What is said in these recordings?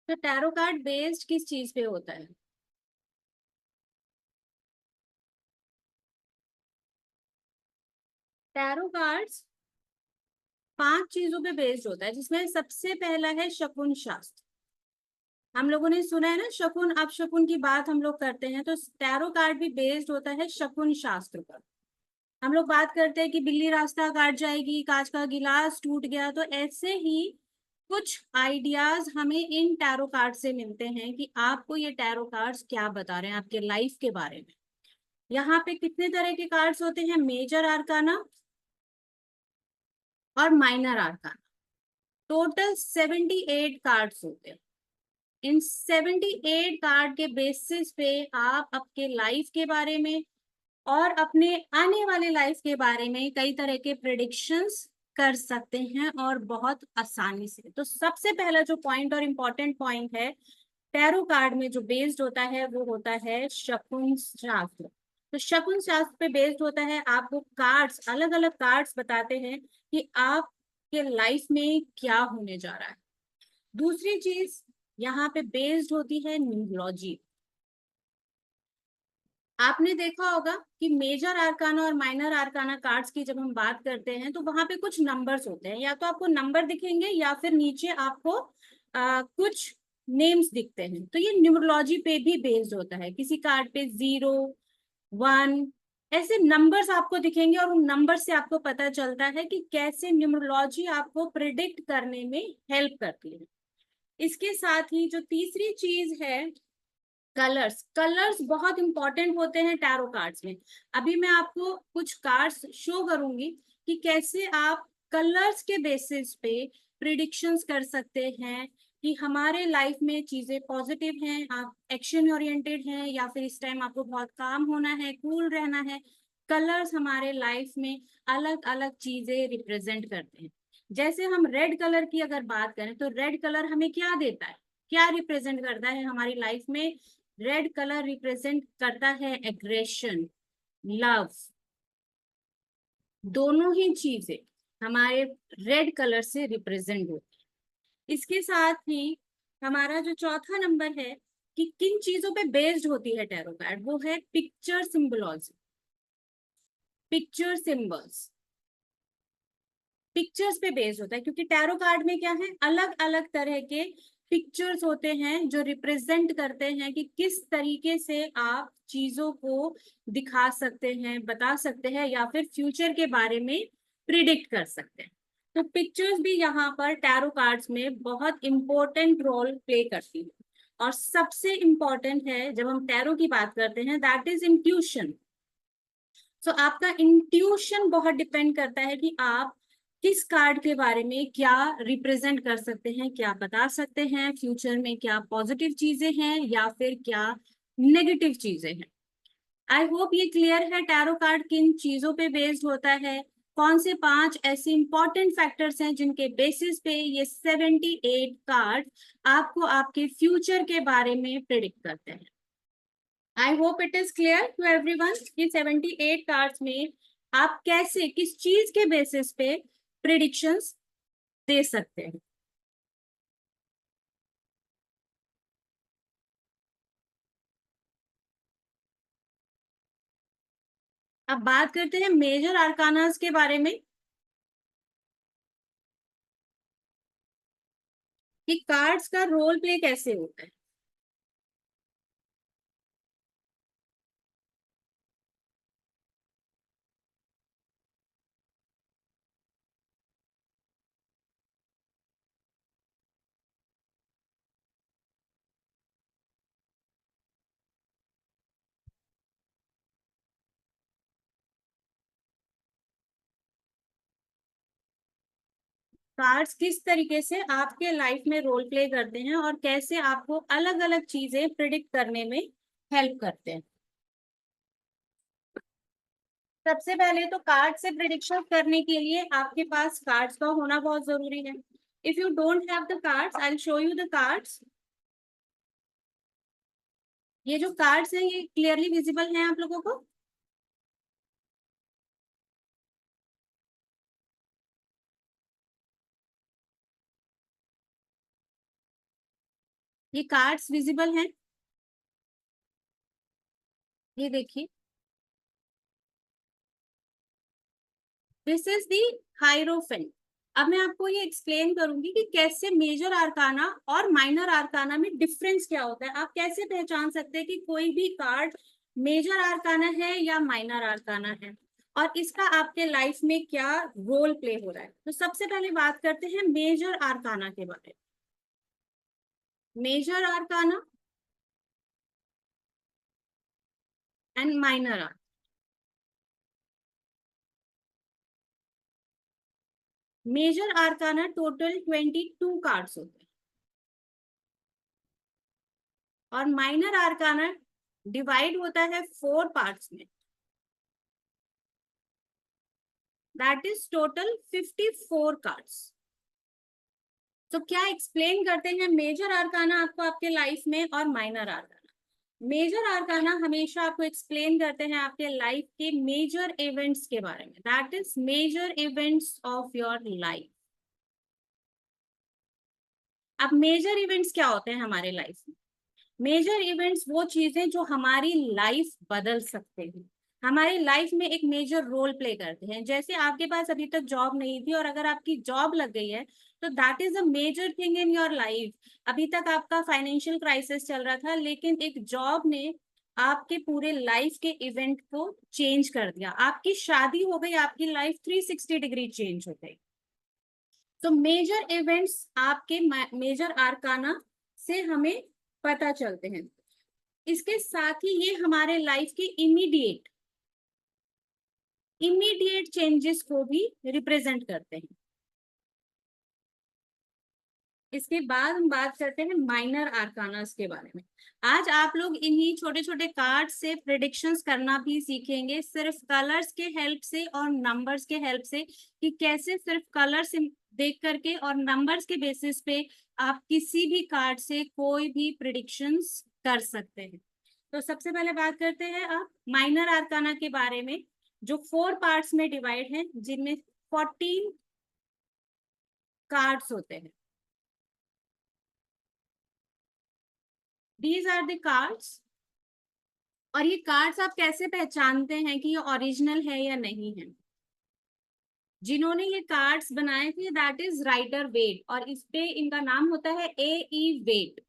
तो tarot card based किस चीज पे होता है? टैरो कार्ड्स 5 चीजों पे बेस्ड होता है, जिसमें सबसे पहला है शकुन शास्त्र। हम लोगों ने सुना है ना, शकुन अपशकुन की बात हम लोग करते हैं, तो टैरो कार्ड भी बेस्ड होता है शकुन शास्त्र पर। हम लोग बात करते हैं कि बिल्ली रास्ता काट जाएगी, कांच का गिलास टूट गया, तो ऐसे ही कुछ आइडियाज हमें इन टैरो कार्ड से मिलते हैं कि आपको ये टैरो कार्ड्स क्या बता रहे हैं आपके लाइफ के बारे में। यहाँ पे कितने तरह के कार्ड्स होते हैं? मेजर आर्काना और माइनर आर्काना। टोटल 78 कार्ड्स होते हैं। इन 78 कार्ड के बेसिस पे आप आपके लाइफ के बारे में और अपने आने वाले लाइफ के बारे में कई तरह के प्रिडिक्शंस कर सकते हैं, और बहुत आसानी से। तो सबसे पहला जो पॉइंट और इम्पोर्टेंट पॉइंट है टैरो कार्ड में जो बेस्ड होता है, वो होता है शकुन शास्त्र। तो शकुन शास्त्र पे बेस्ड होता है, आपको कार्ड्स, अलग अलग कार्ड्स बताते हैं कि आपके लाइफ में क्या होने जा रहा है। दूसरी चीज यहाँ पे बेस्ड होती है न्यूमरोलॉजी। आपने देखा होगा कि मेजर आर्काना और माइनर आर्काना कार्ड्स की जब हम बात करते हैं, तो वहां पे कुछ नंबर्स होते हैं, या तो आपको नंबर दिखेंगे या फिर नीचे आपको कुछ नेम्स दिखते हैं। तो ये न्यूमरोलॉजी पे भी बेस्ड होता है। किसी कार्ड पे 0, 1 ऐसे नंबर्स आपको दिखेंगे, और उन नंबर से आपको पता चलता है कि कैसे न्यूमरोलॉजी आपको प्रिडिक्ट करने में हेल्प करती है। इसके साथ ही जो तीसरी चीज है, कलर्स। कलर्स बहुत इंपॉर्टेंट होते हैं टैरो कार्ड्स में। अभी मैं आपको कुछ कार्ड्स शो करूंगी कि कैसे आप कलर्स के बेसिस पे प्रिडिक्शंस कर सकते हैं कि हमारे लाइफ में चीजें पॉजिटिव हैं, आप एक्शन ओरिएंटेड हैं, या फिर इस टाइम आपको बहुत काम होना है, कूल रहना है। कलर्स हमारे लाइफ में अलग अलग चीजें रिप्रेजेंट करते हैं। जैसे हम रेड कलर की अगर बात करें, तो रेड कलर हमें क्या देता है, क्या रिप्रेजेंट करता है हमारी लाइफ में? रेड कलर रिप्रेजेंट करता है एग्रेशन, लव। दोनों ही चीजें हमारे रेड कलर से रिप्रेजेंट होती है। इसके साथ ही हमारा जो चौथा नंबर है कि किन चीजों पे बेस्ड होती है टैरो कार्ड, वो है picture symbology. Picture symbols pictures पे बेस्ड होता है, क्योंकि टैरो कार्ड में क्या है, अलग अलग तरह के पिक्चर्स होते हैं जो रिप्रेजेंट करते हैं कि किस तरीके से आप चीजों को दिखा सकते हैं, बता सकते हैं, या फिर फ्यूचर के बारे में प्रिडिक्ट कर सकते हैं। तो पिक्चर्स भी यहाँ पर टैरो कार्ड्स में बहुत इंपॉर्टेंट रोल प्ले करती है। और सबसे इंपॉर्टेंट है जब हम टैरो की बात करते हैं, दैट इज इंट्यूशन। सो आपका इंट्यूशन बहुत डिपेंड करता है कि आप किस कार्ड के बारे में क्या रिप्रेजेंट कर सकते हैं, क्या बता सकते हैं, फ्यूचर में क्या पॉजिटिव चीजें हैं या फिर क्या नेगेटिव चीजें हैं। आई होप ये क्लियर है टैरो कार्ड किन चीजों पे बेस्ड होता है, कौन से 5 ऐसे इंपॉर्टेंट फैक्टर्स हैं जिनके बेसिस पे ये 78 कार्ड आपको आपके फ्यूचर के बारे में प्रिडिक्ट करते हैं। I hope it is clear to everyone कि 78 कार्ड्स में आप कैसे, किस चीज के बेसिस पे प्रिडिक्शंस दे सकते हैं। अब बात करते हैं मेजर आर्कानास के बारे में कि कार्ड्स का रोल प्ले कैसे होता है। कार्ड्स किस तरीके से आपके लाइफ में रोल प्ले करते हैं और कैसे आपको अलग अलग चीजें प्रिडिक्ट करने में हेल्प करते हैं। सबसे पहले तो कार्ड से प्रिडिक्शन करने के लिए आपके पास कार्ड्स का होना बहुत जरूरी है। If you don't have the cards, I will show you the cards. ये जो कार्ड्स हैं ये क्लियरली विजिबल हैं आप लोगों को? ये कार्ड्स विजिबल हैं, ये देखिए, दिस इज दी हायरोफेंट। अब मैं आपको ये एक्सप्लेन करूंगी कि कैसे मेजर आर्काना और माइनर आर्काना में डिफरेंस क्या होता है। आप कैसे पहचान सकते हैं कि कोई भी कार्ड मेजर आर्काना है या माइनर आर्काना है, और इसका आपके लाइफ में क्या रोल प्ले हो रहा है। तो सबसे पहले बात करते हैं मेजर आर्काना के बारे में। Major arcana and minor arcana. Major arcana total 22 cards होते हैं, और माइनर आर्काना डिवाइड होता है 4 पार्ट्स में, दैट इज टोटल 54 कार्ड्स। तो क्या एक्सप्लेन करते हैं मेजर आर्काना आपको आपके लाइफ में और माइनर आर्काना। मेजर आर्काना हमेशा आपको एक्सप्लेन करते हैं आपके लाइफ के मेजर इवेंट्स के बारे में, that is major events of your life. अब मेजर इवेंट्स क्या होते हैं हमारे लाइफ में? मेजर इवेंट्स वो चीजें जो हमारी लाइफ बदल सकते हैं, हमारी लाइफ में एक मेजर रोल प्ले करते हैं। जैसे आपके पास अभी तक जॉब नहीं थी और अगर आपकी जॉब लग गई है, तो that is a major thing in your life. अभी तक आपका फाइनेंशियल क्राइसिस चल रहा था, लेकिन एक जॉब ने आपके पूरे लाइफ के इवेंट को चेंज कर दिया। आपकी शादी हो गई, आपकी लाइफ 360 डिग्री चेंज हो गई। तो मेजर इवेंट्स आपके मेजर आर्काना से हमें पता चलते हैं। इसके साथ ही ये हमारे लाइफ के इमीडिएट चेंजेस को भी रिप्रेजेंट करते हैं। इसके बाद हम बात करते हैं माइनर आर्कानास के बारे में। आज आप लोग इन्हीं छोटे छोटे कार्ड से प्रिडिक्शंस करना भी सीखेंगे, सिर्फ कलर्स के हेल्प से और नंबर्स के हेल्प से, कि कैसे सिर्फ कलर्स देख करके और नंबर्स के बेसिस पे आप किसी भी कार्ड से कोई भी प्रिडिक्शंस कर सकते हैं। तो सबसे पहले बात करते हैं आप माइनर आर्काना के बारे में, जो 4 पार्ट्स में डिवाइड हैं, जिनमें 14 कार्ड्स होते हैं। These are the cards. और ये कार्ड्स आप कैसे पहचानते हैं कि ये ओरिजिनल है या नहीं है? जिन्होंने ये कार्ड्स बनाए थे दैट इज राइडर वेट, और इस पे इनका नाम होता है ए ई वेट।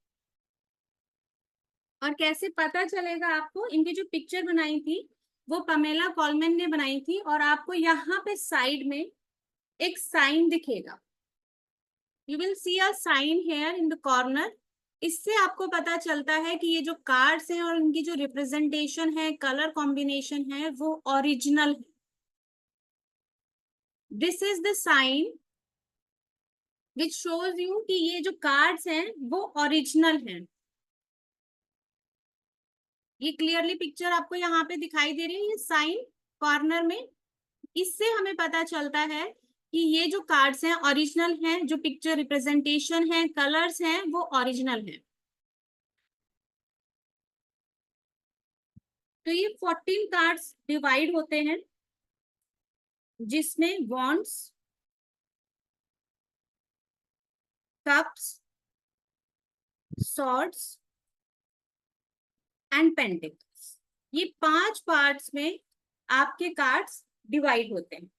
और कैसे पता चलेगा आपको? इनकी जो पिक्चर बनाई थी वो पमेला कॉलमैन ने बनाई थी, और आपको यहाँ पे साइड में एक साइन दिखेगा, you will see a sign here in the corner. इससे आपको पता चलता है कि ये जो कार्ड्स हैं और इनकी जो रिप्रेजेंटेशन है, कलर कॉम्बिनेशन है, वो ओरिजिनल है। This is the sign which shows you कि ये जो कार्ड्स हैं वो ओरिजिनल हैं। ये क्लियरली पिक्चर आपको यहाँ पे दिखाई दे रही है, ये साइन कॉर्नर में। इससे हमें पता चलता है कि ये जो कार्ड्स हैं ओरिजिनल हैं, जो पिक्चर रिप्रेजेंटेशन है, कलर्स हैं, वो ओरिजिनल है। तो ये 14 कार्ड्स डिवाइड होते हैं, जिसमें wands, cups, swords and pentacles. ये 5 पार्ट्स में आपके कार्ड्स डिवाइड होते हैं।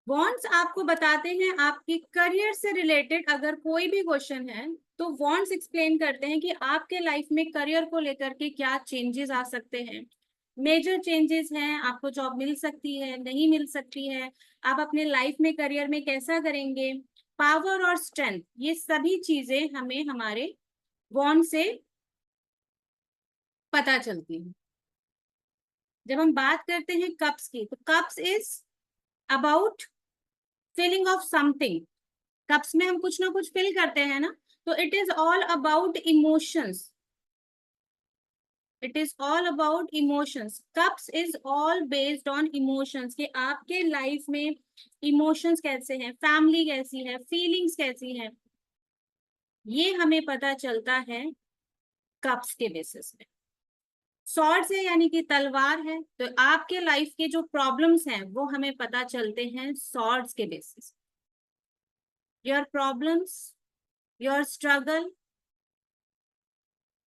वॉन्ड्स आपको बताते हैं आपके करियर से रिलेटेड अगर कोई भी क्वेश्चन है, तो वॉन्ड्स एक्सप्लेन करते हैं कि आपके लाइफ में करियर को लेकर के क्या चेंजेस आ सकते हैं। मेजर चेंजेस हैं, आपको जॉब मिल सकती है, नहीं मिल सकती है, आप अपने लाइफ में करियर में कैसा करेंगे, पावर और स्ट्रेंथ, ये सभी चीजें हमें हमारे वॉन्ड से पता चलती हैं। जब हम बात करते हैं कप्स की, तो cups is about filling of something. Cups में हम कुछ ना कुछ फिल करते हैं ना, तो it is all about emotions. It is all about emotions. Cups is all based on emotions, कि आपके लाइफ में इमोशंस कैसे हैं, फैमिली कैसी है, फीलिंग्स कैसी है, ये हमें पता चलता है कप्स के बेसिस पे। स्वॉर्ड्स है यानी कि तलवार है, तो आपके लाइफ के जो प्रॉब्लम्स हैं वो हमें पता चलते हैं स्वॉर्ड्स के basis. Your problems, your struggle,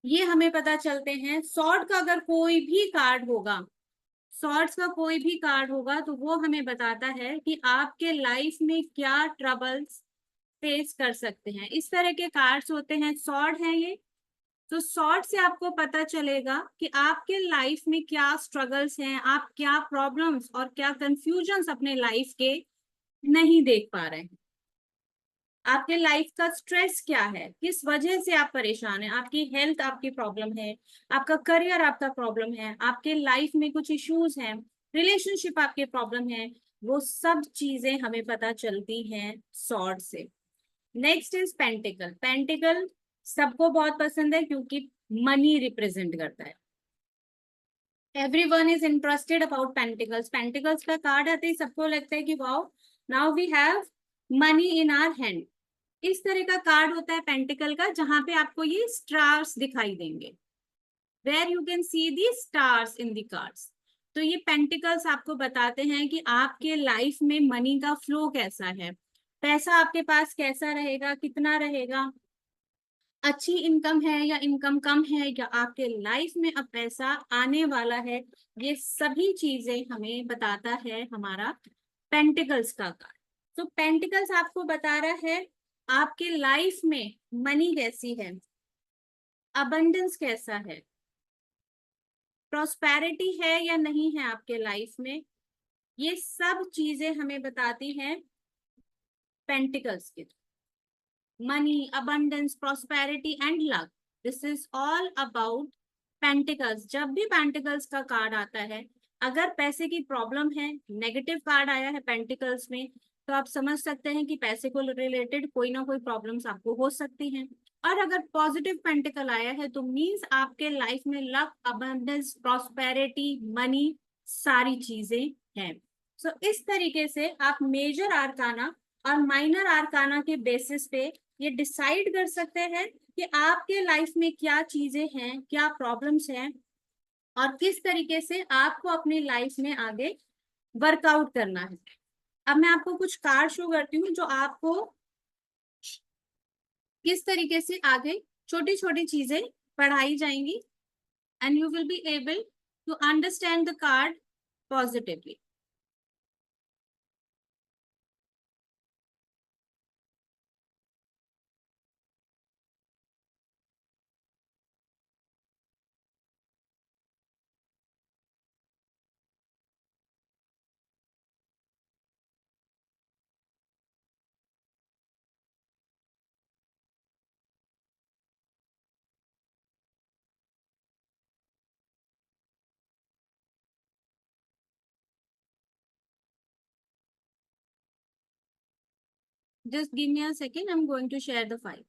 ये हमें पता चलते हैं। सॉर्ट का अगर कोई भी कार्ड होगा, सॉर्ट्स का कोई भी कार्ड होगा तो वो हमें बताता है कि आपके लाइफ में क्या ट्रबल्स फेस कर सकते हैं। इस तरह के कार्ड्स होते हैं, सॉर्ड है ये। तो सॉर्ट से आपको पता चलेगा कि आपके लाइफ में क्या स्ट्रगल्स हैं, आप क्या प्रॉब्लम्स और क्या कंफ्यूजन्स अपने लाइफ के नहीं देख पा रहे हैं। आपके लाइफ का स्ट्रेस क्या है, किस वजह से आप परेशान हैं, आपकी हेल्थ आपकी प्रॉब्लम है, आपका करियर आपका प्रॉब्लम है, आपके लाइफ में कुछ इश्यूज हैं, रिलेशनशिप आपके प्रॉब्लम है, वो सब चीजें हमें पता चलती हैं सॉर्ट से। Next is pentacle. पेंटिकल सबको बहुत पसंद है क्योंकि मनी रिप्रेजेंट करता है। Everyone is interested about pentacles. Pentacles का कार्ड आते ही सबको लगता है कि wow, now we have money in our hand. इस तरह का कार्ड होता है पेंटिकल का, जहां पे आपको ये स्टार्स दिखाई देंगे, where you can see the stars in the cards. तो ये पेंटिकल्स आपको बताते हैं कि आपके लाइफ में मनी का फ्लो कैसा है, पैसा आपके पास कैसा रहेगा, कितना रहेगा, अच्छी इनकम है या इनकम कम है, या आपके लाइफ में अब पैसा आने वाला है। ये सभी चीजें हमें बताता है हमारा पेंटिकल्स का कार्ड। तो पेंटिकल्स आपको बता रहा है आपके लाइफ में मनी कैसी है, अबंडेंस कैसा है, प्रॉस्पेरिटी है या नहीं है आपके लाइफ में। ये सब चीजें हमें बताती हैं पेंटिकल्स के। Money, abundance, prosperity and luck, this is all about pentacles. जब भी पेंटिकल्स का कार्ड आता है, अगर पैसे की प्रॉब्लम है, नेगेटिव कार्ड आया है पेंटिकल्स में, तो आप समझ सकते हैं कि पैसे को रिलेटेड कोई ना कोई प्रॉब्लम्स आपको हो सकती हैं। और अगर पॉजिटिव पेंटिकल आया है तो मीन्स आपके लाइफ में लक, अबंडेंस, प्रॉस्पेरिटी, मनी, सारी चीजें हैं। सो इस तरीके से आप मेजर आर्काना और माइनर आर्काना के बेसिस पे ये डिसाइड कर सकते हैं कि आपके लाइफ में क्या चीजें हैं, क्या प्रॉब्लम्स हैं, और किस तरीके से आपको अपनी लाइफ में आगे वर्कआउट करना है। अब मैं आपको कुछ कार्ड शो करती हूँ जो आपको किस तरीके से आगे छोटी छोटी चीजें पढ़ाई जाएंगी, and you will be able to understand the card positively. Just give me a second, I'm going to share the file.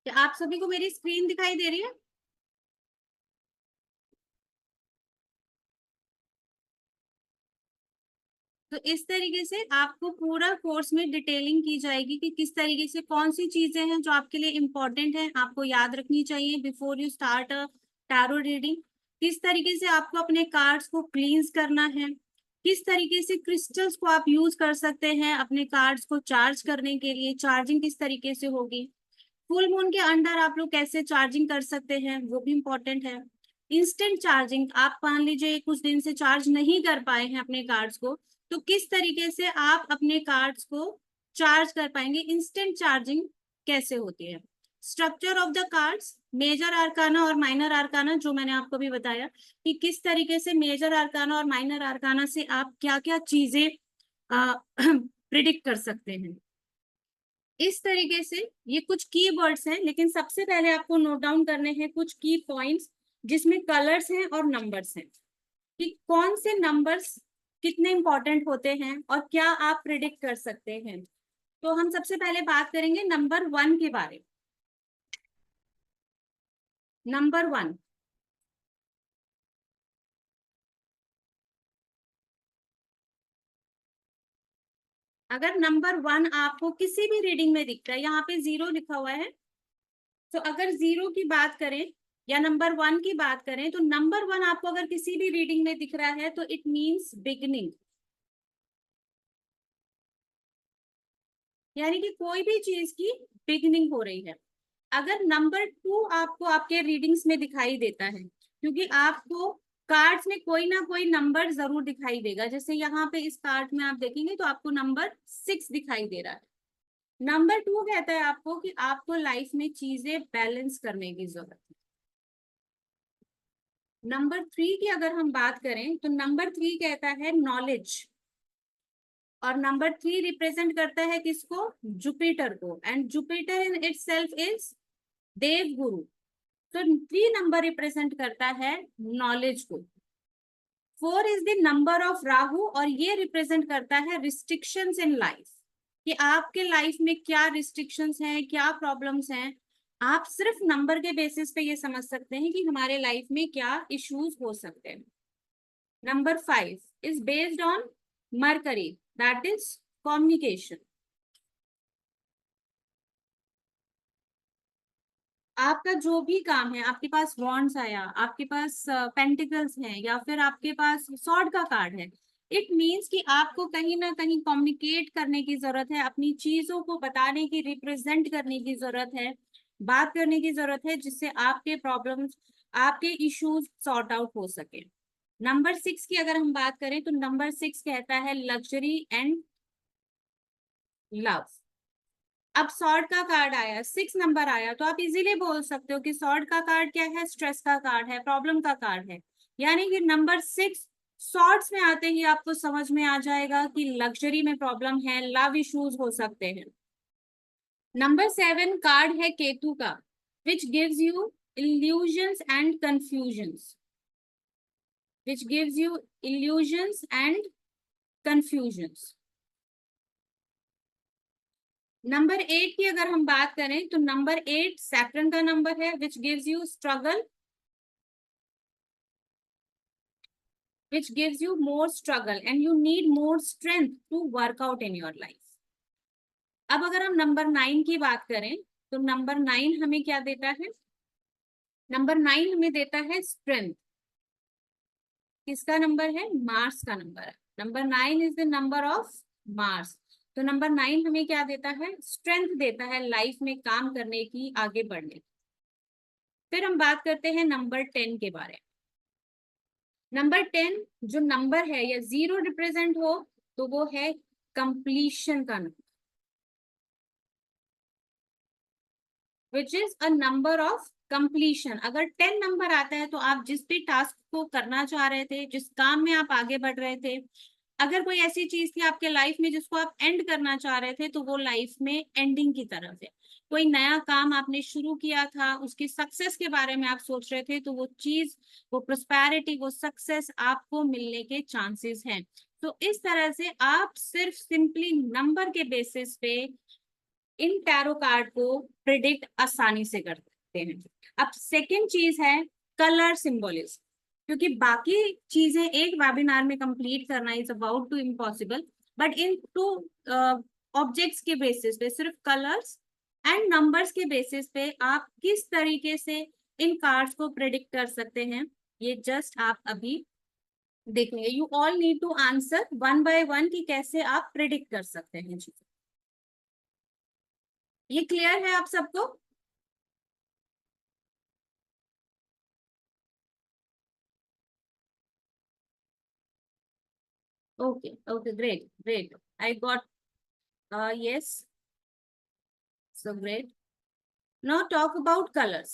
क्या आप सभी को मेरी स्क्रीन दिखाई दे रही है? तो इस तरीके से आपको पूरा कोर्स में डिटेलिंग की जाएगी कि किस तरीके से कौन सी चीजें हैं जो आपके लिए इम्पोर्टेंट है, आपको याद रखनी चाहिए before you start a tarot reading. किस तरीके से आपको अपने कार्ड्स को क्लींस करना है, किस तरीके से क्रिस्टल्स को आप यूज कर सकते हैं अपने कार्ड्स को चार्ज करने के लिए, चार्जिंग किस तरीके से होगी, फुल मून के अंडर आप लोग कैसे चार्जिंग कर सकते हैं वो भी इम्पोर्टेंट है। इंस्टेंट चार्जिंग, आप मान लीजिए कुछ दिन से चार्ज नहीं कर पाए हैं अपने कार्ड्स को, तो किस तरीके से आप अपने कार्ड्स को चार्ज कर पाएंगे, इंस्टेंट चार्जिंग कैसे होती है। Structure of the cards, major arcana और माइनर आर्काना, जो मैंने आपको भी बताया कि किस तरीके से मेजर आर्काना और माइनर आर्काना से आप क्या क्या चीजें प्रिडिक्ट कर सकते हैं। इस तरीके से ये कुछ की वर्ड्स हैं, लेकिन सबसे पहले आपको नोट डाउन करने हैं कुछ की पॉइंट्स जिसमें कलर्स हैं और नंबर्स हैं, कि कौन से नंबर्स कितने इंपॉर्टेंट होते हैं और क्या आप प्रिडिक्ट कर सकते हैं। तो हम सबसे पहले बात करेंगे नंबर 1 के बारे में। नंबर 1, अगर नंबर 1 आपको किसी भी रीडिंग में दिखता है, यहाँ पे 0 लिखा हुआ है, तो अगर 0 की बात करें या नंबर 1 की बात करें, तो नंबर 1 आपको अगर किसी भी रीडिंग में दिख रहा है तो इट मीन्स बिगिनिंग, यानी कि कोई भी चीज की बिगिनिंग हो रही है। अगर नंबर 2 आपको आपके रीडिंग्स में दिखाई देता है, क्योंकि आपको कार्ड्स में कोई ना कोई नंबर जरूर दिखाई देगा, जैसे यहाँ पे इस कार्ड में आप देखेंगे तो आपको नंबर 6 दिखाई दे रहा है। नंबर 2 कहता है आपको कि आपको लाइफ में चीजें बैलेंस करने की जरूरत है। नंबर 3 की अगर हम बात करें तो नंबर 3 कहता है नॉलेज, और नंबर 3 रिप्रेजेंट करता है किसको, जुपिटर को, and Jupiter in itself is देव गुरु। तो 3 नंबर रिप्रेजेंट करता है नॉलेज को। 4 is the number of Rahu, और ये रिप्रेजेंट करता है रिस्ट्रिक्शंस इन लाइफ, कि आपके लाइफ में क्या रिस्ट्रिक्शंस हैं, क्या प्रॉब्लम्स हैं। आप सिर्फ नंबर के बेसिस पे ये समझ सकते हैं कि हमारे लाइफ में क्या इश्यूज हो सकते हैं। Number 5 is based on mercury, that is communication. आपका जो भी काम है, आपके पास वॉन्ड्स आया, आपके पास पेंटिकल्स हैं, या फिर आपके पास सॉर्ड का कार्ड है, इट मीन्स कि आपको कहीं ना कहीं कम्युनिकेट करने की जरूरत है, अपनी चीजों को बताने की, रिप्रेजेंट करने की जरूरत है, बात करने की जरूरत है, जिससे आपके प्रॉब्लम्स, आपके इश्यूज सॉर्ट आउट हो सके। नंबर 6 की अगर हम बात करें तो नंबर 6 कहता है लग्जरी एंड लव। अब सॉर्ड का कार्ड आया, 6 नंबर आया, तो आप इजीली बोल सकते हो कि सॉर्ड का कार्ड क्या है, स्ट्रेस का कार्ड है, प्रॉब्लम का कार्ड है। यानी कि नंबर 6 सॉर्ड्स में आते ही आपको समझ में आ जाएगा कि लग्जरी में प्रॉब्लम है, लव इश्यूज हो सकते हैं। नंबर 7 कार्ड है केतु का, which gives you illusions and confusions, which gives you illusions and confusions। Number 8 की अगर हम बात करें तो नंबर 8 सैटर्न का नंबर है, which gives you struggle, which gives you more struggle and you need more strength to work out in your life। अब अगर हम नंबर 9 की बात करें तो नंबर 9 हमें क्या देता है, नंबर 9 हमें देता है स्ट्रेंथ। किसका नंबर है, मार्स का नंबर है। Number 9 is the number of Mars. तो नंबर 9 हमें क्या देता है, स्ट्रेंथ देता है लाइफ में काम करने की, आगे बढ़ने की। फिर हम बात करते हैं नंबर 10 के बारे में। नंबर 10 जो नंबर है, या 0 रिप्रेजेंट हो तो वो है कंप्लीशन का number, which is a number of completion. अगर 10 नंबर आता है तो आप जिस भी टास्क को करना चाह रहे थे, जिस काम में आप आगे बढ़ रहे थे, अगर कोई ऐसी चीज थी आपके लाइफ में जिसको आप एंड करना चाह रहे थे, तो वो लाइफ में एंडिंग की तरफ है। कोई नया काम आपने शुरू किया था, उसकी सक्सेस के बारे में आप सोच रहे थे, तो वो चीज, वो प्रोस्पैरिटी, वो सक्सेस आपको मिलने के चांसेस हैं। तो इस तरह से आप सिर्फ सिंपली नंबर के बेसिस पे इन टैरो कार्ड को प्रिडिक्ट आसानी से कर सकते हैं। अब सेकेंड चीज है कलर सिंबलिज्म, क्योंकि बाकी चीजें एक वेबिनार में कंप्लीट करना is about to impossible, but in two objects के बेसिस पे, सिर्फ कलर्स एंड नंबर्स के बेसिस पे आप किस तरीके से इन कार्ड्स को प्रेडिक्ट कर सकते हैं, ये जस्ट आप अभी देखेंगे। You all need to answer one by one कि कैसे आप प्रेडिक्ट कर सकते हैं चीजें। ये क्लियर है आप सबको? Okay okay, great great, I got, yes, so great. Now talk about colors.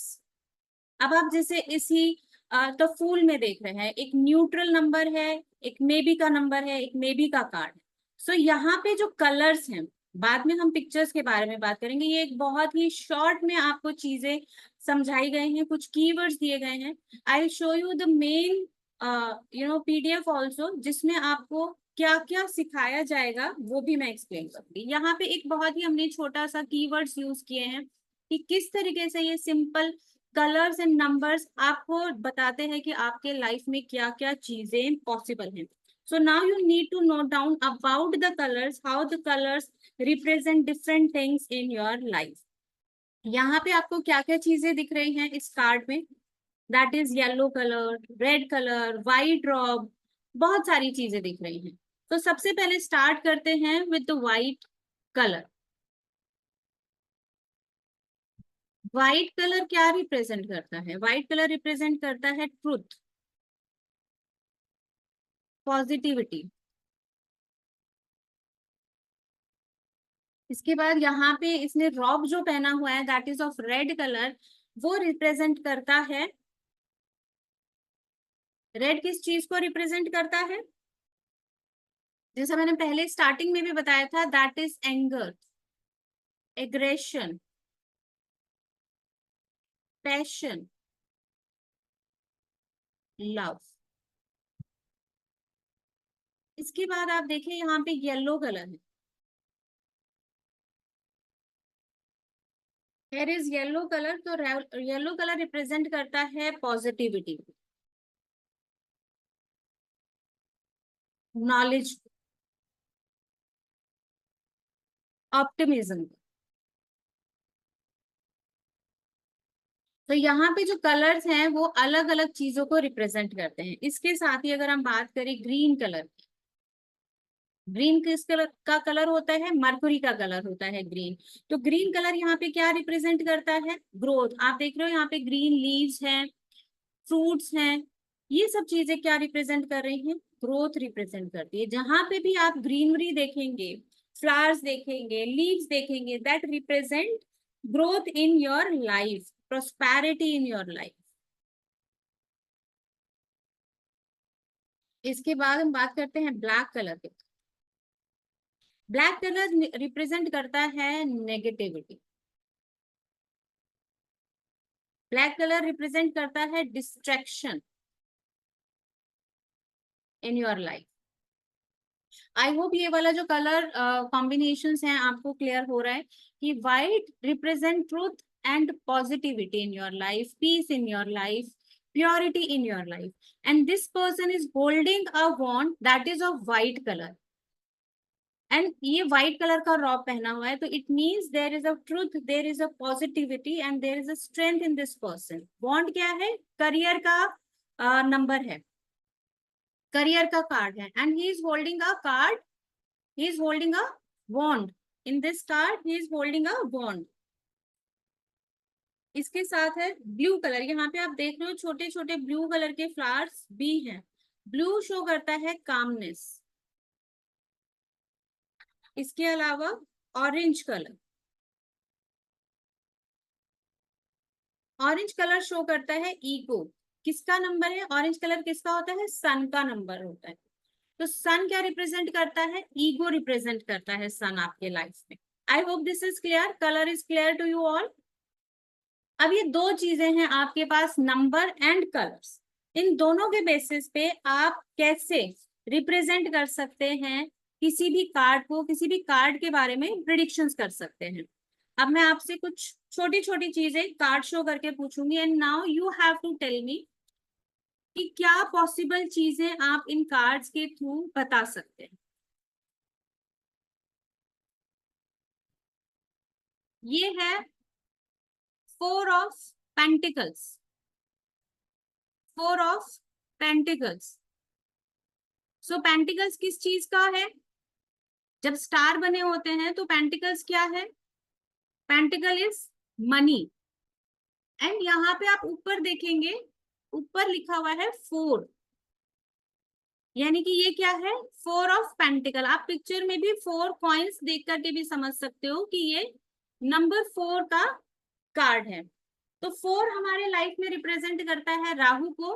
अब आप जैसे इसी तो फूल में देख रहे हैं, एक न्यूट्रल नंबर है, एक मे बी का नंबर है, एक मे बी का कार्ड है। सो यहाँ पे जो कलर्स हैं, बाद में हम पिक्चर्स के बारे में बात करेंगे, ये एक बहुत ही शॉर्ट में आपको चीजें समझाई गई हैं, कुछ कीवर्ड्स दिए गए हैं। I show you the main PDF also, जिसमें आपको क्या क्या सिखाया जाएगा वो भी मैं एक्सप्लेन करूंगी। यहाँ पे एक बहुत ही हमने छोटा सा कीवर्ड्स यूज किए हैं कि किस तरीके से ये सिंपल कलर्स एंड नंबर्स आपको बताते हैं कि आपके लाइफ में क्या क्या चीजें पॉसिबल हैं। So now you need to note down about the colours, how the colours represent different things in your life. यहाँ पे आपको क्या क्या चीजें दिख रही हैं इस कार्ड में? That is yellow colour, red colour, white drop, बहुत सारी चीजें दिख रही हैं। तो सबसे पहले स्टार्ट करते हैं with the white colour. White colour क्या रिप्रेजेंट करता है? व्हाइट कलर रिप्रेजेंट करता है ट्रूथ, पॉजिटिविटी। इसके बाद यहाँ पे इसने रॉब जो पहना हुआ है that is of red colour, वो रिप्रेजेंट करता है, रेड किस चीज को रिप्रेजेंट करता है? जैसा मैंने पहले स्टार्टिंग में भी बताया था, that is anger, aggression, passion, love. इसके बाद आप देखें यहाँ पे येलो कलर है, here is येलो कलर। तो येलो कलर रिप्रेजेंट करता है पॉजिटिविटी, नॉलेज, ऑप्टिमिज्म। तो यहाँ पे जो कलर्स हैं वो अलग अलग चीजों को रिप्रेजेंट करते हैं। इसके साथ ही अगर हम बात करें ग्रीन कलर, ग्रीन किस कलर का कलर होता है? मरकुरी का कलर होता है ग्रीन। तो ग्रीन कलर यहाँ पे क्या रिप्रेजेंट करता है? ग्रोथ। आप देख रहे हो यहाँ पे ग्रीन लीव्स हैं, फ्रूट्स हैं, ये सब चीजें क्या रिप्रेजेंट कर रही हैं? ग्रोथ रिप्रेजेंट करती है। जहां पे भी आप ग्रीनरी देखेंगे, फ्लावर्स देखेंगे, लीव्स देखेंगे, that represent growth in your life, prosperity in your life. इसके बाद हम बात करते हैं ब्लैक कलर के। ब्लैक कलर रिप्रेजेंट करता है नेगेटिविटी, ब्लैक कलर रिप्रेजेंट करता है distraction in your life. I hope ये वाला जो कलर कॉम्बिनेशंस हैं आपको क्लियर हो रहा है कि white represent truth and positivity in your life, peace in your life, purity in your life, and this person is holding a wand that is of white colour, एंड ये white colour का robe पहना हुआ है। तो it means there is a truth, there is a positivity and there is a strength in this person. Wand क्या है? Career का नंबर है, करियर का कार्ड है, and he is holding a card, he is holding a wand. In this card he is holding a wand. इसके साथ है blue colour. यहाँ पे आप देख रहे हो छोटे छोटे ब्लू कलर के फ्लावर्स भी हैं। ब्लू शो करता है कामनेस। इसके अलावा orange colour, orange colour show करता है ईगो। किसका नंबर है? ऑरेंज कलर किसका होता है? सन का नंबर होता है। तो सन क्या रिप्रेजेंट करता है? ईगो रिप्रेजेंट करता है सन आपके लाइफ में। I hope this is clear, colour is clear to you all. अब ये दो चीजें हैं आपके पास, नंबर एंड कलर्स। इन दोनों के बेसिस पे आप कैसे रिप्रेजेंट कर सकते हैं किसी भी कार्ड को, किसी भी कार्ड के बारे में प्रिडिक्शंस कर सकते हैं। अब मैं आपसे कुछ छोटी छोटी चीजें कार्ड शो करके पूछूंगी and now you have to tell me कि क्या पॉसिबल चीजें आप इन कार्ड्स के थ्रू बता सकते हैं। ये है 4 of pentacles. 4 of pentacles. So pentacles किस चीज का है? जब स्टार बने होते हैं तो पेंटिकल्स क्या है? Pentacle is money. एंड यहाँ पे आप ऊपर देखेंगे, ऊपर लिखा हुआ है 4, यानी कि ये क्या है? 4 ऑफ पेंटिकल। आप पिक्चर में भी 4 कॉइन्स देख करके भी समझ सकते हो कि ये नंबर 4 का कार्ड है। तो 4 हमारे लाइफ में रिप्रेजेंट करता है राहु को,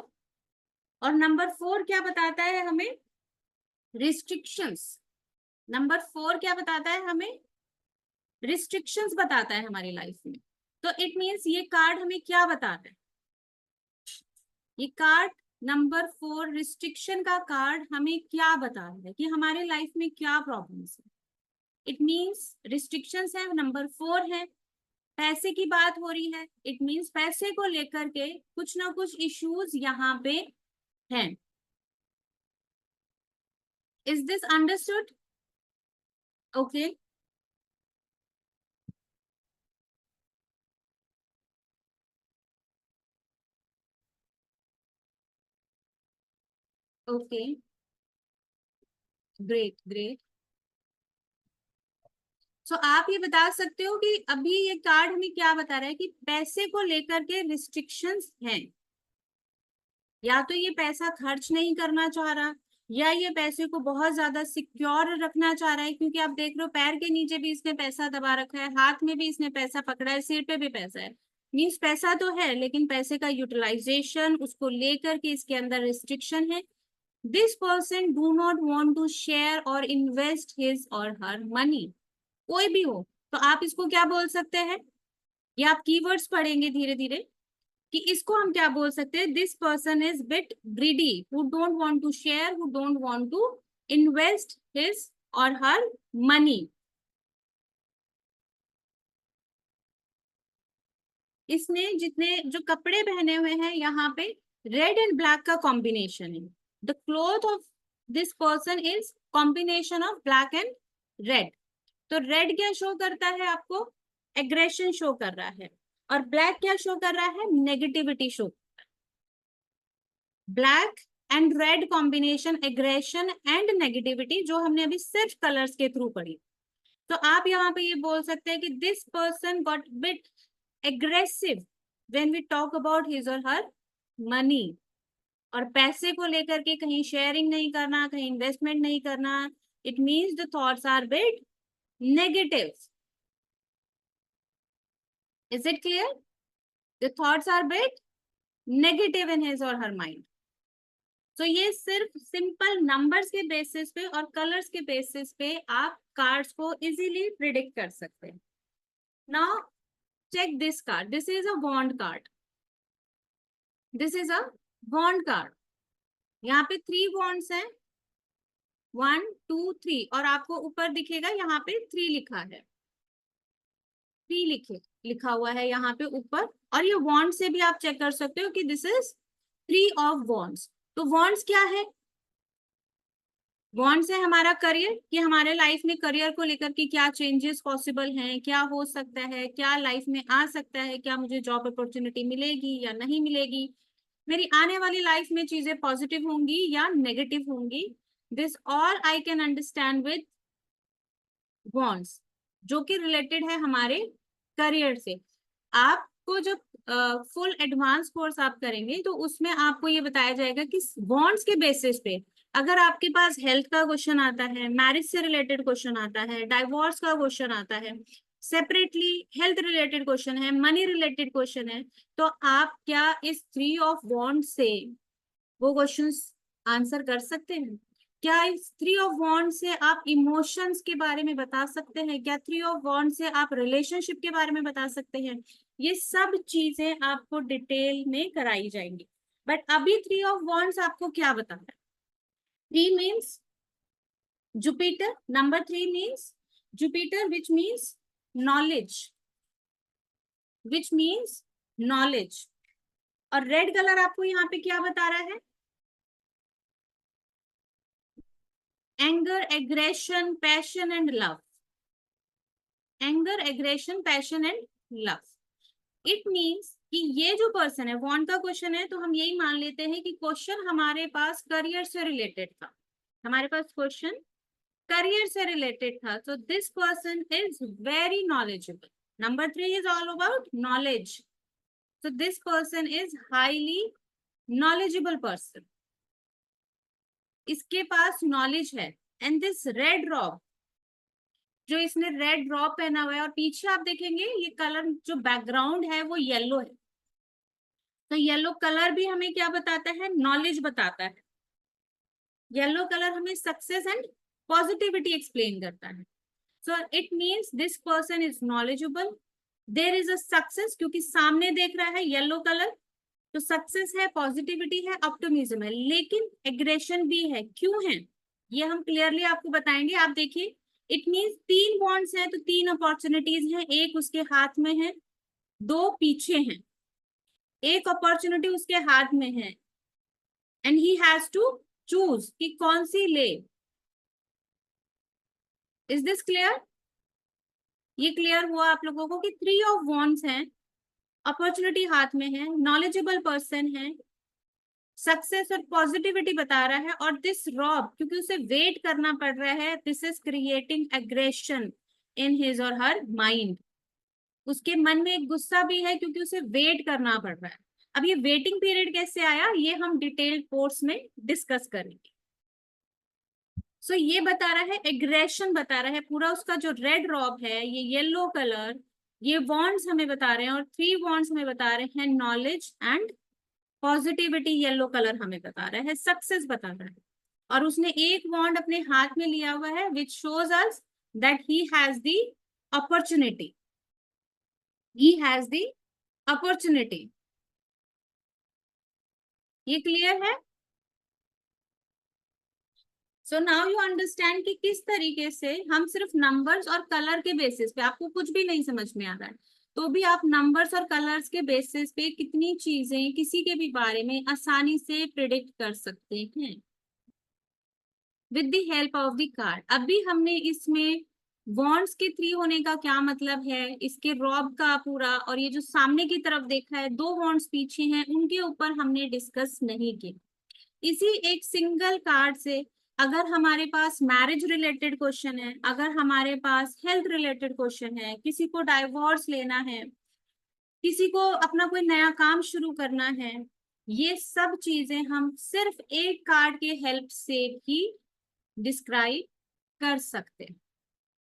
और नंबर 4 क्या बताता है हमें? रिस्ट्रिक्शंस। नंबर 4 क्या बताता है हमें? रिस्ट्रिक्शंस बताता है हमारी लाइफ में। तो इट मीन्स ये कार्ड हमें क्या बताता है? ये कार्ड नंबर 4 रिस्ट्रिक्शन का कार्ड हमें क्या बता रहा है कि हमारे लाइफ में क्या प्रॉब्लम्स है। इट मीन्स रिस्ट्रिक्शंस है, नंबर 4 है, पैसे की बात हो रही है। इट मीन्स पैसे को लेकर के कुछ ना कुछ इश्यूज यहाँ पे हैं। Is this understood? Okay. Okay, great great. So आप ये बता सकते हो कि अभी ये कार्ड हमें क्या बता रहा है कि पैसे को लेकर के रिस्ट्रिक्शंस हैं। या तो ये पैसा खर्च नहीं करना चाह रहा, या ये पैसे को बहुत ज्यादा सिक्योर रखना चाह रहा है, क्योंकि आप देख रहे हो पैर के नीचे भी इसने पैसा दबा रखा है, हाथ में भी इसने पैसा पकड़ा है, सिर पे भी पैसा है। मीन्स पैसा तो है लेकिन पैसे का यूटिलाइजेशन, उसको लेकर के इसके अंदर रिस्ट्रिक्शन है। This person do not want to share or invest his or her money. कोई भी हो तो आप इसको क्या बोल सकते हैं? ये आप कीवर्ड्स पढ़ेंगे धीरे धीरे कि इसको हम क्या बोल सकते हैं। This person is bit greedy, who don't want to share, who don't want to invest his or her money. इसने जितने जो कपड़े पहने हुए हैं यहाँ पे रेड एंड ब्लैक का कॉम्बिनेशन है। The cloth of this person is combination of black and red. तो रेड क्या शो करता है आपको? एग्रेशन शो कर रहा है। और ब्लैक क्या शो कर रहा है? Negativity show. Black and red combination aggression and negativity, जो हमने अभी सिर्फ कलर्स के थ्रू पढ़ी। तो आप यहाँ पे ये बोल सकते हैं कि this person got bit aggressive when we talk about his or her money. और पैसे को लेकर के कहीं शेयरिंग नहीं करना, कहीं इन्वेस्टमेंट नहीं करना। It means the thoughts are bit negative. Is it clear? The thoughts are bit negative in his or her mind. तो ये सिर्फ सिंपल नंबर्स के बेसिस पे और कलर्स के बेसिस पे आप कार्ड्स को इजीली प्रिडिक्ट कर सकते हैं। Now check this card, this is a wand card. This is a wand card. यहाँ पे 3 बॉन्ड्स हैं, 1 2 3, और आपको ऊपर दिखेगा यहाँ पे 3 लिखा है। 3 लिखा हुआ है यहाँ पे ऊपर। और ये बॉन्ड से भी आप चेक कर सकते हो कि दिस इज 3 ऑफ बॉन्ड्स। तो बॉन्ड्स क्या है? बॉन्ड्स है हमारा करियर, कि हमारे लाइफ में करियर को लेकर के क्या चेंजेस पॉसिबल हैं, क्या हो सकता है, क्या लाइफ में आ सकता है, क्या मुझे जॉब अपॉर्चुनिटी मिलेगी या नहीं मिलेगी, मेरी आने वाली लाइफ में चीजें पॉजिटिव होंगी या नेगेटिव होंगी। This all I can understand with bonds, जो कि रिलेटेड है हमारे करियर से। आपको जब फुल एडवांस कोर्स आप करेंगे तो उसमें आपको ये बताया जाएगा कि बॉन्ड्स के बेसिस पे अगर आपके पास हेल्थ का क्वेश्चन आता है, मैरिज से रिलेटेड क्वेश्चन आता है, डाइवोर्स का क्वेश्चन आता है, सेपरेटली हेल्थ रिलेटेड क्वेश्चन है, मनी रिलेटेड क्वेश्चन है, तो आप क्या इस 3 ऑफ बॉन्ड से वो क्वेश्चंस आंसर कर सकते हैं? क्या इस 3 ऑफ बॉन्ड से आप इमोशंस के बारे में बता सकते हैं? क्या 3 ऑफ बॉन्ड से आप रिलेशनशिप के बारे में बता सकते हैं? ये सब चीजें आपको डिटेल में कराई जाएंगी। बट अभी 3 ऑफ बॉन्ड्स आपको क्या बताना है? 3 means Jupiter, number 3 means Jupiter, which means knowledge. Which means knowledge. और रेड कलर आपको यहाँ पे क्या बता रहा है? Anger, aggression, passion and love. Anger, aggression, passion and love. It means कि ये जो पर्सन है, वांट का क्वेश्चन है, तो हम यही मान लेते हैं कि क्वेश्चन हमारे पास करियर से रिलेटेड था। हमारे पास क्वेश्चन करियर से रिलेटेड था, so this person is very knowledgeable. Number 3 is all about knowledge, so this person is highly knowledgeable person. इसके पास नॉलेज है। एंड दिस रेड रॉब, जो इसने रेड रॉब पहना हुआ है, और पीछे आप देखेंगे ये कलर जो बैकग्राउंड है वो येलो है, तो येलो कलर भी हमें क्या बताता है? नॉलेज बताता है। येलो कलर हमें सक्सेस एंड पॉजिटिविटी एक्सप्लेन करता है। So it means this person is knowledgeable. There is a success, क्योंकि सामने देख रहा है येलो कलर, तो सक्सेस है, पॉजिटिविटी है, ऑप्टिमिज्म है, लेकिन एग्रेशन भी है। क्यों है ये हम क्लियरली आपको बताएंगे। आप देखिए, इट मीन्स 3 बॉन्ड्स हैं, तो 3 अपॉर्चुनिटीज हैं। एक उसके हाथ में है, 2 पीछे हैं, एक अपॉर्चुनिटी उसके हाथ में है, and he has to choose कि कौन सी ले। Is this clear? ये क्लियर हुआ आप लोगों को कि 3 ऑफ वॉन्ड्स हैं, अपॉर्चुनिटी हाथ में है, नॉलेजेबल पर्सन है, सक्सेस और पॉजिटिविटी बता रहा है। और दिस रॉब, क्योंकि उसे वेट करना पड़ रहा है, this is creating aggression in his or her mind. उसके मन में एक गुस्सा भी है, क्योंकि उसे वेट करना पड़ रहा है। अब ये वेटिंग पीरियड कैसे आया, ये हम डिटेल्ड कोर्स में डिस्कस करेंगे। सो ये बता रहा है, एग्रेशन बता रहा है पूरा। उसका जो रेड रॉब है, ये येलो कलर, ये वॉन्ड्स हमें बता रहे हैं, और 3 वॉन्ड्स हमें बता रहे हैं knowledge and positivity. Yellow colour हमें बता रहा है सक्सेस बता रहा है, और उसने एक वॉन्ड अपने हाथ में लिया हुआ है, which shows us that he has the opportunity. He has the opportunity. ये क्लियर है? सो नाउ यू अंडरस्टैंड कि किस तरीके से हम सिर्फ नंबर्स और कलर के बेसिस पे, आपको कुछ भी नहीं समझ में आ रहा है तो भी आप नंबर्स और कलर्स के बेसिस पे कितनी चीजें किसी के भी बारे में आसानी से प्रिडिक्ट कर सकते हैं with the help of the card. अभी हमने इसमें वॉन्ड्स के 3 होने का क्या मतलब है, इसके रॉब का पूरा, और ये जो सामने की तरफ देखा है 2 वॉन्ड्स पीछे हैं, उनके ऊपर हमने डिस्कस नहीं किया। इसी एक सिंगल कार्ड से अगर हमारे पास मैरिज रिलेटेड क्वेश्चन है, अगर हमारे पास हेल्थ रिलेटेड क्वेश्चन है, किसी को डाइवोर्स लेना है, किसी को अपना कोई नया काम शुरू करना है, ये सब चीजें हम सिर्फ एक कार्ड के हेल्प से ही डिस्क्राइब कर सकते हैं।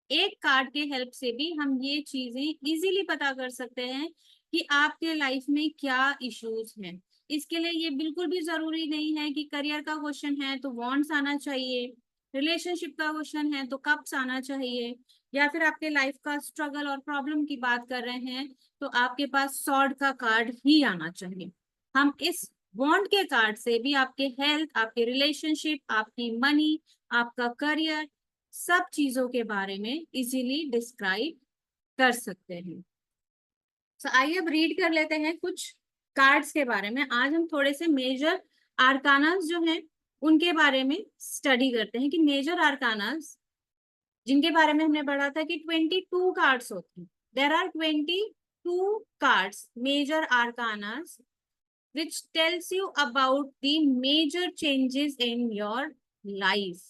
एक कार्ड के हेल्प से भी हम ये चीजें इजीली पता कर सकते हैं कि आपके लाइफ में क्या इश्यूज हैं। इसके लिए ये बिल्कुल भी जरूरी नहीं है कि करियर का क्वेश्चन है तो वॉन्ट्स आना चाहिए, रिलेशनशिप का क्वेश्चन है तो कप्स आना चाहिए, या फिर आपके लाइफ का स्ट्रगल और प्रॉब्लम की बात कर रहे हैं तो आपके पास सॉर्ड का कार्ड ही आना चाहिए। हम इस बॉन्ड के कार्ड से भी आपके हेल्थ, आपके रिलेशनशिप, आपकी मनी, आपका करियर, सब चीजों के बारे में इजीली डिस्क्राइब कर सकते हैं। तो आइए अब रीड कर लेते हैं कुछ कार्ड्स के बारे में। आज हम थोड़े से मेजर आर्कानास जो हैं उनके बारे में स्टडी करते हैं कि मेजर आर्कानास जिनके बारे में हमने पढ़ा था कि 22 कार्ड्स होते हैं। There are 22 cards major arcanas which tells you about the major changes in your life.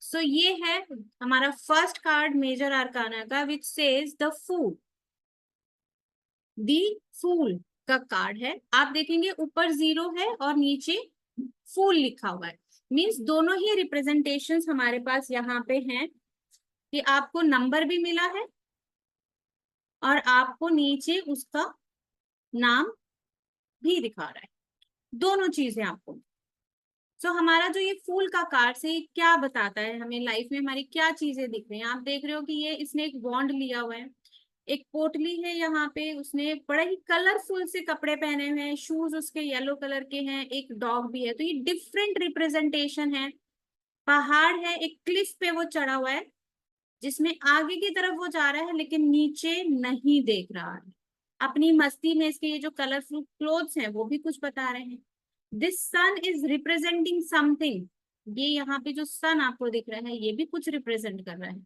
So ये है हमारा फर्स्ट कार्ड मेजर आर्काना का विच सेज द फूल। दी फूल का कार्ड है, आप देखेंगे ऊपर 0 है और नीचे फूल लिखा हुआ है। मीन्स दोनों ही रिप्रेजेंटेशंस हमारे पास यहाँ पे हैं कि आपको नंबर भी मिला है और आपको नीचे उसका नाम भी दिखा रहा है, दोनों चीजें आपको। हमारा जो ये फूल का कार्ड से क्या बताता है, हमें लाइफ में हमारी क्या चीजें दिख रही हैं। आप देख रहे हो कि ये इसने एक बॉन्ड लिया हुआ है, एक पोटली है यहाँ पे, उसने बड़े ही कलरफुल से कपड़े पहने हुए हैं, शूज उसके येलो कलर के हैं, एक डॉग भी है। तो ये डिफरेंट रिप्रेजेंटेशन है। पहाड़ है, एक क्लिफ पे वो चढ़ा हुआ है जिसमें आगे की तरफ वो जा रहा है लेकिन नीचे नहीं देख रहा है। अपनी मस्ती में इसके ये जो कलरफुल क्लोथ्स हैं वो भी कुछ बता रहे हैं। This sun is representing something, ये यहाँ पे जो सन आपको दिख रहा है ये भी कुछ रिप्रेजेंट कर रहा है।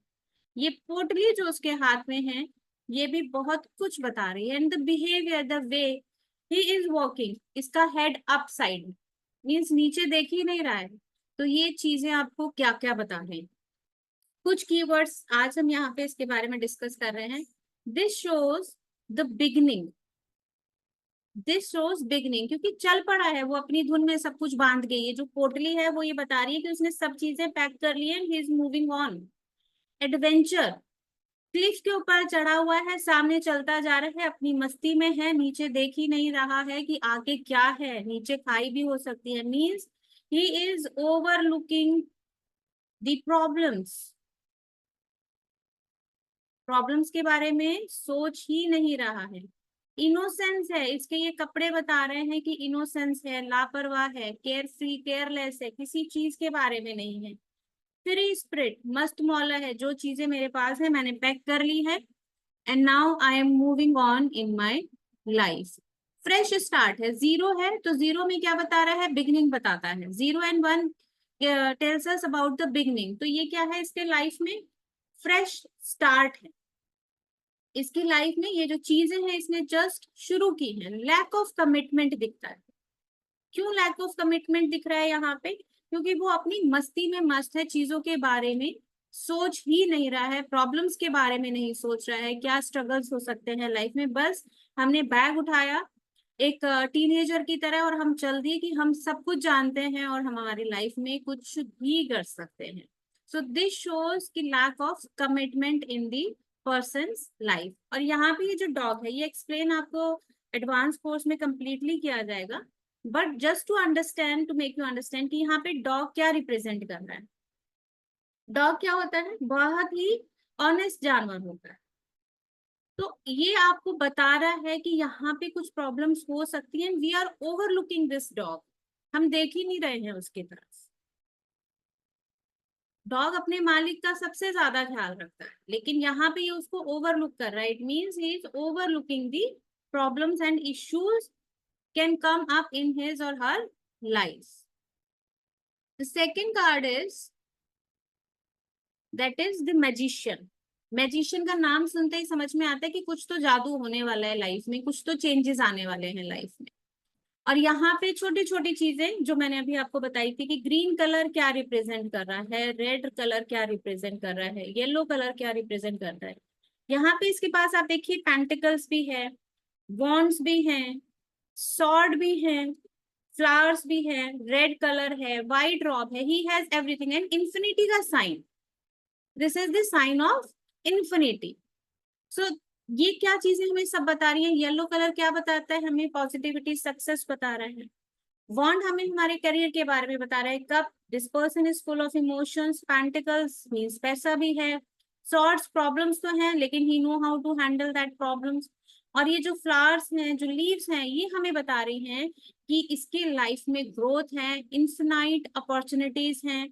ये पोटली जो उसके हाथ में है ये भी बहुत कुछ बता रही है। And the behaviour, the way he is walking, इसका हेड अप साइड मीन्स नीचे देख ही नहीं रहा है। तो ये चीजें आपको क्या क्या बता रहे हैं। कुछ कीवर्ड्स आज हम यहाँ पे इसके बारे में डिस्कस कर रहे हैं। This shows the beginning, this shows beginning, क्योंकि चल पड़ा है वो अपनी धुन में, सब कुछ बांध गई है। जो पोटली है वो ये बता रही है कि उसने सब चीजें पैक कर ली है and he is moving on. Adventure, Cliff के ऊपर चढ़ा हुआ है, सामने चलता जा रहा है, अपनी मस्ती में है, नीचे देख ही नहीं रहा है कि आगे क्या है, नीचे खाई भी हो सकती है। Means he is overlooking the problems, problems के बारे में सोच ही नहीं रहा है। इनोसेंस है, इसके ये कपड़े बता रहे हैं कि इनोसेंस है, लापरवाह है, केयर फ्री, केयरलेस है, किसी चीज के बारे में नहीं है। फ्री स्पिरिट, मस्त मौला है, जो चीजें मेरे पास है मैंने पैक कर ली है and now I am moving on in my life. Fresh start है, जीरो है तो जीरो में क्या बता रहा है, बिगनिंग बताता है। 0 and 1 tells us about the beginning. तो ये क्या है इसके लाइफ में, फ्रेश स्टार्ट है। इसकी लाइफ में ये जो चीजें हैं इसने जस्ट शुरू की है। लैक ऑफ कमिटमेंट दिखता है। क्यों लैक ऑफ कमिटमेंट दिख रहा है यहाँ पे, क्योंकि वो अपनी मस्ती में मस्त है, चीजों के बारे में सोच ही नहीं रहा है, प्रॉब्लम्स के बारे में नहीं सोच रहा है, क्या स्ट्रगल्स हो सकते हैं लाइफ में। बस हमने बैग उठाया एक टीनेजर की तरह और हम चल दिए कि हम सब कुछ जानते हैं और हम हमारी लाइफ में कुछ भी कर सकते हैं। सो दिस शोज की lack of commitment in the person's life. और यहाँ पे ये जो डॉग है ये एक्सप्लेन आपको एडवांस कोर्स में कंप्लीटली किया जाएगा, but just to understand, to make you understand कि यहाँ पे डॉग क्या रिप्रेजेंट कर रहा है। डॉग क्या होता है, बहुत ही ऑनेस्ट जानवर होता है। तो ये आपको बता रहा है कि यहाँ पे कुछ प्रॉब्लम्स हो सकती हैं, we are overlooking this dog, हम देख ही नहीं रहे हैं उसकी तरफ। डॉग अपने मालिक का सबसे ज्यादा ख्याल रखता है, लेकिन यहाँ पे ये उसको ओवरलुक कर रहा है। It means he is overlooking the problems and issues can come up in his or her life. The second card is that is the magician. Magician का नाम सुनते ही समझ में आता है कि कुछ तो जादू होने वाला है लाइफ में, कुछ तो चेंजेस आने वाले हैं लाइफ में। और यहाँ पे छोटी छोटी चीजें जो मैंने अभी आपको बताई थी कि ग्रीन कलर क्या रिप्रेजेंट कर रहा है, रेड कलर क्या रिप्रेजेंट कर रहा है, येलो कलर क्या रिप्रेजेंट कर रहा है। यहाँ पे इसके पास आप देखिए पेंटिकल्स भी है, वॉन्ड्स भी हैं, सॉर्ड भी है, फ्लावर्स भी है, रेड कलर है, वाइट रॉब है, he has everything and infinity का sign. This is the sign of infinity. So ये क्या चीजें हमें सब बता रही है। येलो कलर क्या बताता है हमें, पॉजिटिविटी, सक्सेस बता रहा है। वॉन्ड हमें हमारे करियर के बारे में बता रहा है। Cup, this person is full of emotions, pentacles means पैसा भी है, सॉर्ट्स प्रॉब्लम्स तो हैं लेकिन he know how to handle that problems. और ये जो फ्लावर्स हैं, जो लीव्स हैं, ये हमें बता रही हैं कि इसके लाइफ में ग्रोथ है, इन्फिनाइट अपॉर्चुनिटीज हैं,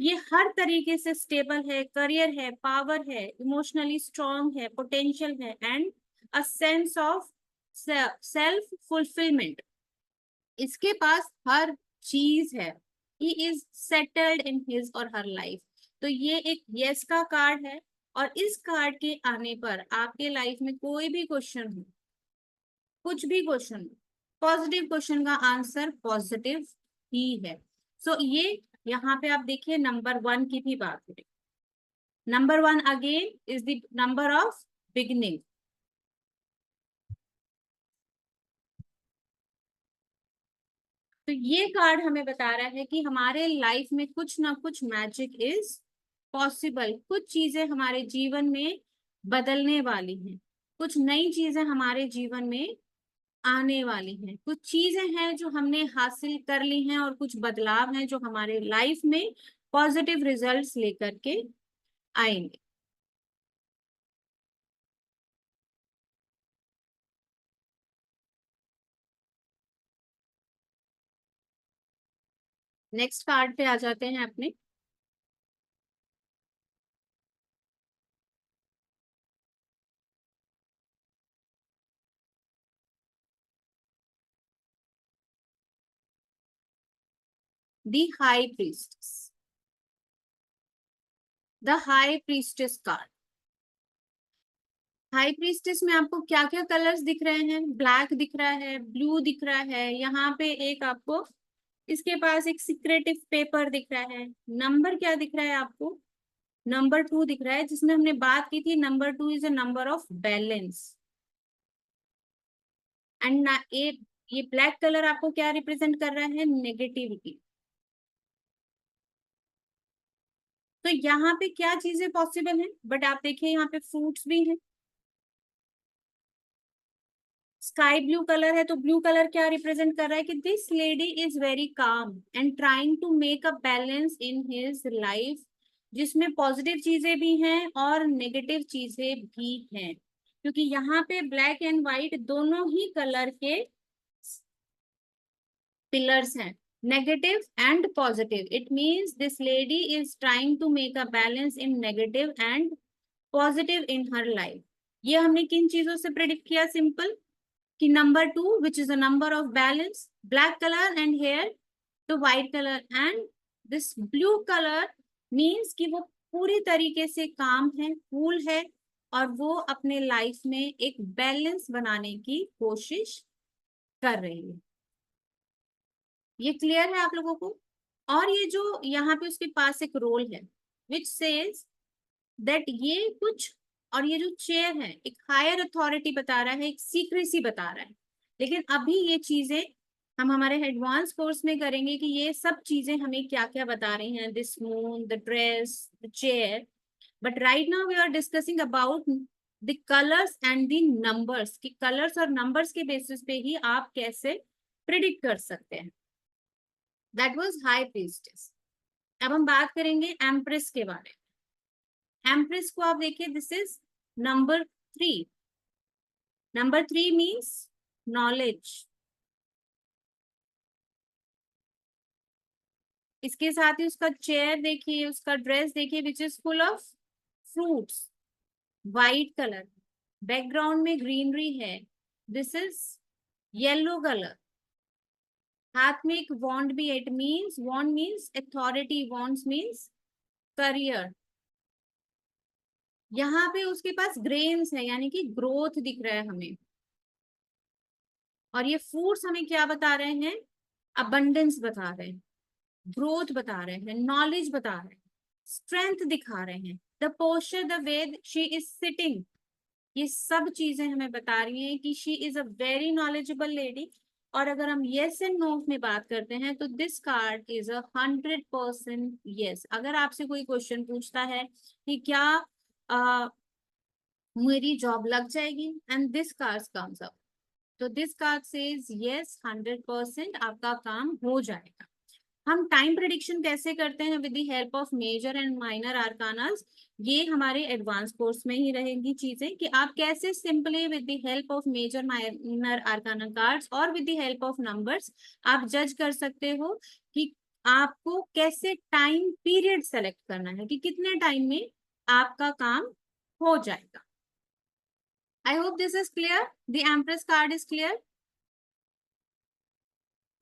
ये हर तरीके से स्टेबल है, करियर है, पावर है, इमोशनली स्ट्रांग है, पोटेंशियल है and a sense of self fulfilment. इसके पास हर चीज है, he is settled in his or her life. तो ये एक यस का कार्ड है। और इस कार्ड के आने पर आपके लाइफ में कोई भी क्वेश्चन हो, कुछ भी क्वेश्चन हो, पॉजिटिव क्वेश्चन का आंसर पॉजिटिव ही है। सो ये यहाँ पे आप देखिए नंबर 1 की भी बात करें। Number 1 again is the number of beginning. तो ये कार्ड हमें बता रहा है कि हमारे लाइफ में कुछ ना कुछ मैजिक इज पॉसिबल, कुछ चीजें हमारे जीवन में बदलने वाली हैं, कुछ नई चीजें हमारे जीवन में आने वाली हैं, कुछ चीजें हैं जो हमने हासिल कर ली हैं और कुछ बदलाव हैं जो हमारे लाइफ में पॉजिटिव रिजल्ट्स लेकर के आएंगे। नेक्स्ट कार्ड पे आ जाते हैं अपने। The high priestess, the high priestess card. High priestess में आपको क्या क्या कलर्स दिख रहे हैं? ब्लैक दिख रहा है, ब्लू दिख रहा है, यहाँ पे एक आपको इसके पास एक सीक्रेटिव पेपर दिख रहा है। नंबर क्या दिख रहा है आपको? नंबर 2 दिख रहा है, जिसमें हमने बात की थी number 2 is a number of balance. And ये ब्लैक कलर आपको क्या रिप्रेजेंट कर रहा है? नेगेटिविटी। तो यहाँ पे क्या चीजें पॉसिबल हैं? बट आप देखिए यहाँ पे फ्रूट्स भी हैं। स्काई ब्लू कलर है, तो ब्लू कलर क्या रिप्रेजेंट कर रहा है कि this lady is very calm and trying to make a balance in his life, जिसमें पॉजिटिव चीजें भी हैं और नेगेटिव चीजें भी हैं, क्योंकि यहाँ पे ब्लैक एंड व्हाइट दोनों ही कलर के पिलर्स हैं, negative and positive. It means this lady is trying to make a balance in negative and positive in her life. ये हमने किन चीजों से प्रेडिक्ट किया? सिंपल, कि number 2 which is a number of balance, black colour and here तो white colour, and this blue colour means कि वो पूरी तरीके से काम है, कूल है, और वो अपने लाइफ में एक बैलेंस बनाने की कोशिश कर रही है। ये क्लियर है आप लोगों को? और ये जो यहाँ पे उसके पास एक रोल है विच सेज दैट ये कुछ, और ये जो चेयर है एक हायर अथॉरिटी बता रहा है, एक सीक्रेसी बता रहा है। लेकिन अभी ये चीजें हम हमारे एडवांस कोर्स में करेंगे कि ये सब चीजें हमें क्या क्या बता रही हैं, this moon, the dress, the chair. But right now we are discussing about the colours and the numbers, कि कलर्स और नंबर्स के बेसिस पे ही आप कैसे प्रिडिक्ट कर सकते हैं। That was high priestess. अब हम बात करेंगे एम्प्रेस के बारे में। एम्प्रेस को आप देखिए, this is number 3। Number 3 means knowledge. इसके साथ ही उसका चेयर देखिए, उसका ड्रेस देखिए which is full of fruits, white colour, background में ग्रीनरी है, दिस इज येलो कलर। हाथ में एक वॉन्ड भी है, it means wand means authority, wands means career. यहाँ पे उसके पास ग्रेन्स है, यानी कि ग्रोथ दिख रहा है हमें। और ये फ्रूट्स हमें क्या बता रहे हैं? अबंडेंस बता रहे हैं, ग्रोथ बता रहे हैं, नॉलेज बता रहे हैं, स्ट्रेंथ दिखा रहे हैं, the posture, the way she is sitting, ये सब चीजें हमें बता रही हैं कि she is a very knowledgeable lady. और अगर हम येस एंड नो में बात करते हैं तो दिस कार्ड इज 100% येस। अगर आपसे कोई क्वेश्चन पूछता है कि क्या मेरी जॉब लग जाएगी, and this card comes up, तो दिस कार्ड सेज यस, 100% आपका काम हो जाएगा। हम टाइम प्रिडिक्शन कैसे करते हैं with the help of major and minor arcanas, ये हमारे एडवांस कोर्स में ही रहेंगी चीजें, कि आप कैसे simply with the help of major minor arcana cards और with the help of numbers आप जज कर सकते हो कि आपको कैसे टाइम पीरियड सेलेक्ट करना है, कि कितने टाइम में आपका काम हो जाएगा। I hope this is clear. The Empress card is clear.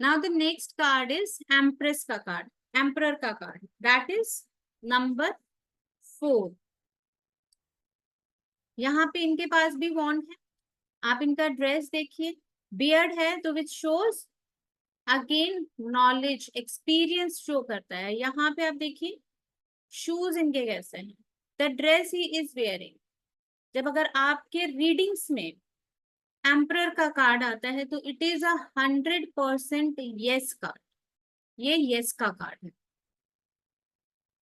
Now the next card is Empress का card, Emperor का card. That is number 4. यहाँ पे इनके पास भी वॉन्ड है। आप इनका ड्रेस देखिए, बियर्ड है तो which shows again knowledge, experience show करता है। यहाँ पे आप देखिए शूज इनके कैसे हैं, the dress he is wearing. जब अगर आपके रीडिंग्स में एम्परर का कार्ड आता है तो इट इज 100% यस कार्ड, ये यस का कार्ड है।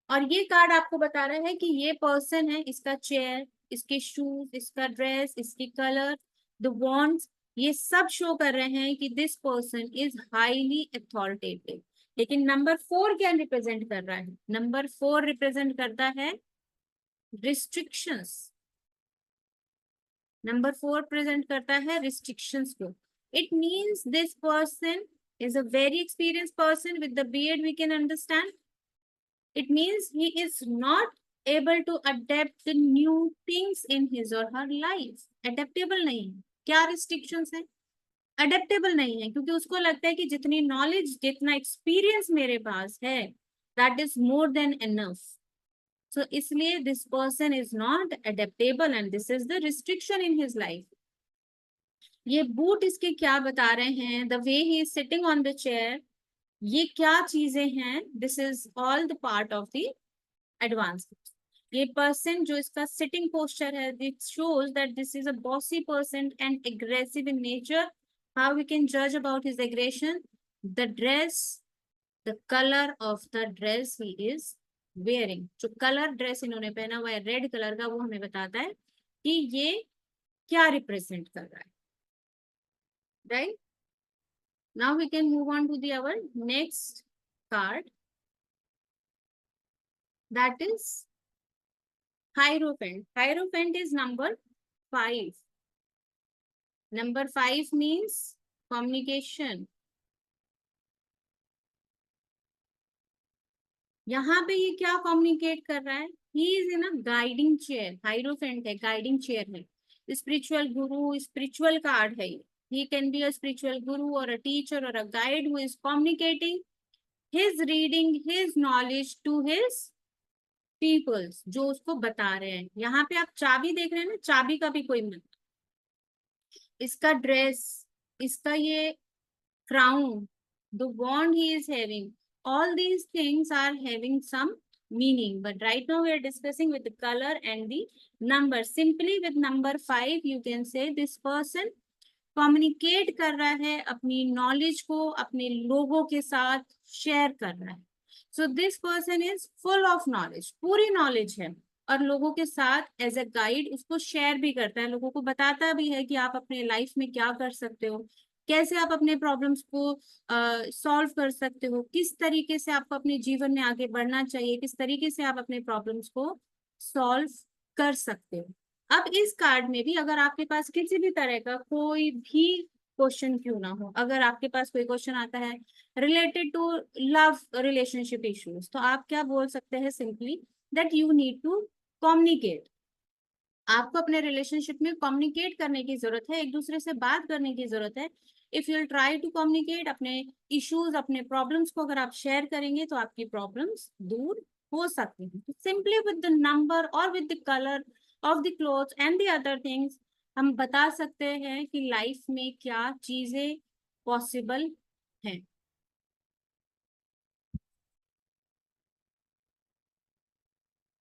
और ये कार्ड आपको बता रहा है कि ये पर्सन है, इसका चेयर, इसके शूज, इसका ड्रेस, इसकी कलर, द वॉन्ड्स, ये सब शो कर रहे हैं कि this person is highly authoritative. लेकिन नंबर 4 क्या रिप्रेजेंट कर रहा है? नंबर 4 रिप्रेजेंट करता है रिस्ट्रिक्शंस। नंबर 4 प्रेजेंट करता है रिस्ट्रिक्शंस को। It means this person is a very experienced person with the beard, we can understand. It means he is not able to adapt the new things in his or her life. Adaptable नहीं है। क्या restrictions है? Adaptable नहीं है, क्योंकि उसको लगता है कि जितनी नॉलेज, जितना एक्सपीरियंस मेरे पास है, that is more than enough. So इसलिए this person is not adaptable and this is the restriction in his life. ये बूट इसके क्या बता रहे हैं, the way he is sitting on the chair, ये क्या चीजें हैं, this is all the part of the advance. ये पर्सन जो इसका सिटिंग पोस्चर है, this shows that this is a bossy person and aggressive in nature. How we can जज about his aggression, the dress, the colour of the dress he is wearing. जो colour dress इन्होंने पहना हुआ है red colour का, वो हमें बताता है कि ये क्या रिप्रेजेंट कर रहा है, right. Now we can move on to the our next card, that is Hierophant. Hierophant is number 5. Number 5 means communication. यहाँ पे ये क्या कम्युनिकेट कर रहा है, he is in a guiding chair. Hierophant है, गाइडिंग चेयर है, स्पिरिचुअल गुरु, स्पिरिचुअल कार्ड है ये। He can be a spiritual guru or a teacher or a guide who is communicating his reading, his knowledge to his peoples, जो उसको बता रहे हैं। यहाँ पे आप चाबी देख रहे हैं ना, चाबी का भी कोई मतलब, इसका ड्रेस, इसका ये crown, the wand he is having, all these things are having some meaning, but right now we are discussing with the color and the number. Simply with number 5 you can say this person communicate कर रहा है, अपनी knowledge को अपने लोगों के साथ share कर रहा है। So this person is full of knowledge, पूरी knowledge है, और लोगों के साथ एज ए गाइड उसको शेयर भी करता है, लोगों को बताता भी है कि आप अपने लाइफ में क्या कर सकते हो, कैसे आप अपने प्रॉब्लम्स को सॉल्व कर सकते हो, किस तरीके से आपको अपने जीवन में आगे बढ़ना चाहिए, किस तरीके से आप अपने प्रॉब्लम्स को सॉल्व कर सकते हो। अब इस कार्ड में भी अगर आपके पास किसी भी तरह का कोई भी क्वेश्चन क्यों ना हो, अगर आपके पास कोई क्वेश्चन आता है related to love relationship issues, तो आप क्या बोल सकते हैं, simply that you need to communicate. आपको अपने रिलेशनशिप में कम्युनिकेट करने की जरूरत है, एक दूसरे से बात करने की जरूरत है। If you try to communicate, अपने इश्यूज, अपने प्रॉब्लम्स को अगर आप शेयर करेंगे तो आपकी प्रॉब्लम्स दूर हो सकती हैं। सिंपली विद द नंबर और with the colour of the cloth and the other things हम बता सकते हैं कि लाइफ में क्या चीजें पॉसिबल हैं।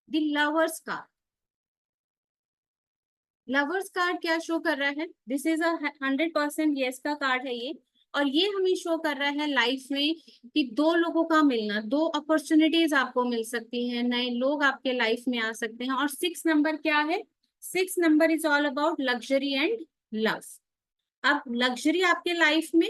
द लवर्स का, लवर्स कार्ड क्या शो कर रहा है, दिस इज अ 100% यस का कार्ड है ये। और ये हमें शो कर रहा है लाइफ में कि दो लोगों का मिलना, दो अपॉर्चुनिटीज आपको मिल सकती हैं, नए लोग आपके लाइफ में आ सकते हैं। और 6 नंबर क्या है, 6 number is all about luxury and love. अब लग्जरी आपके लाइफ में,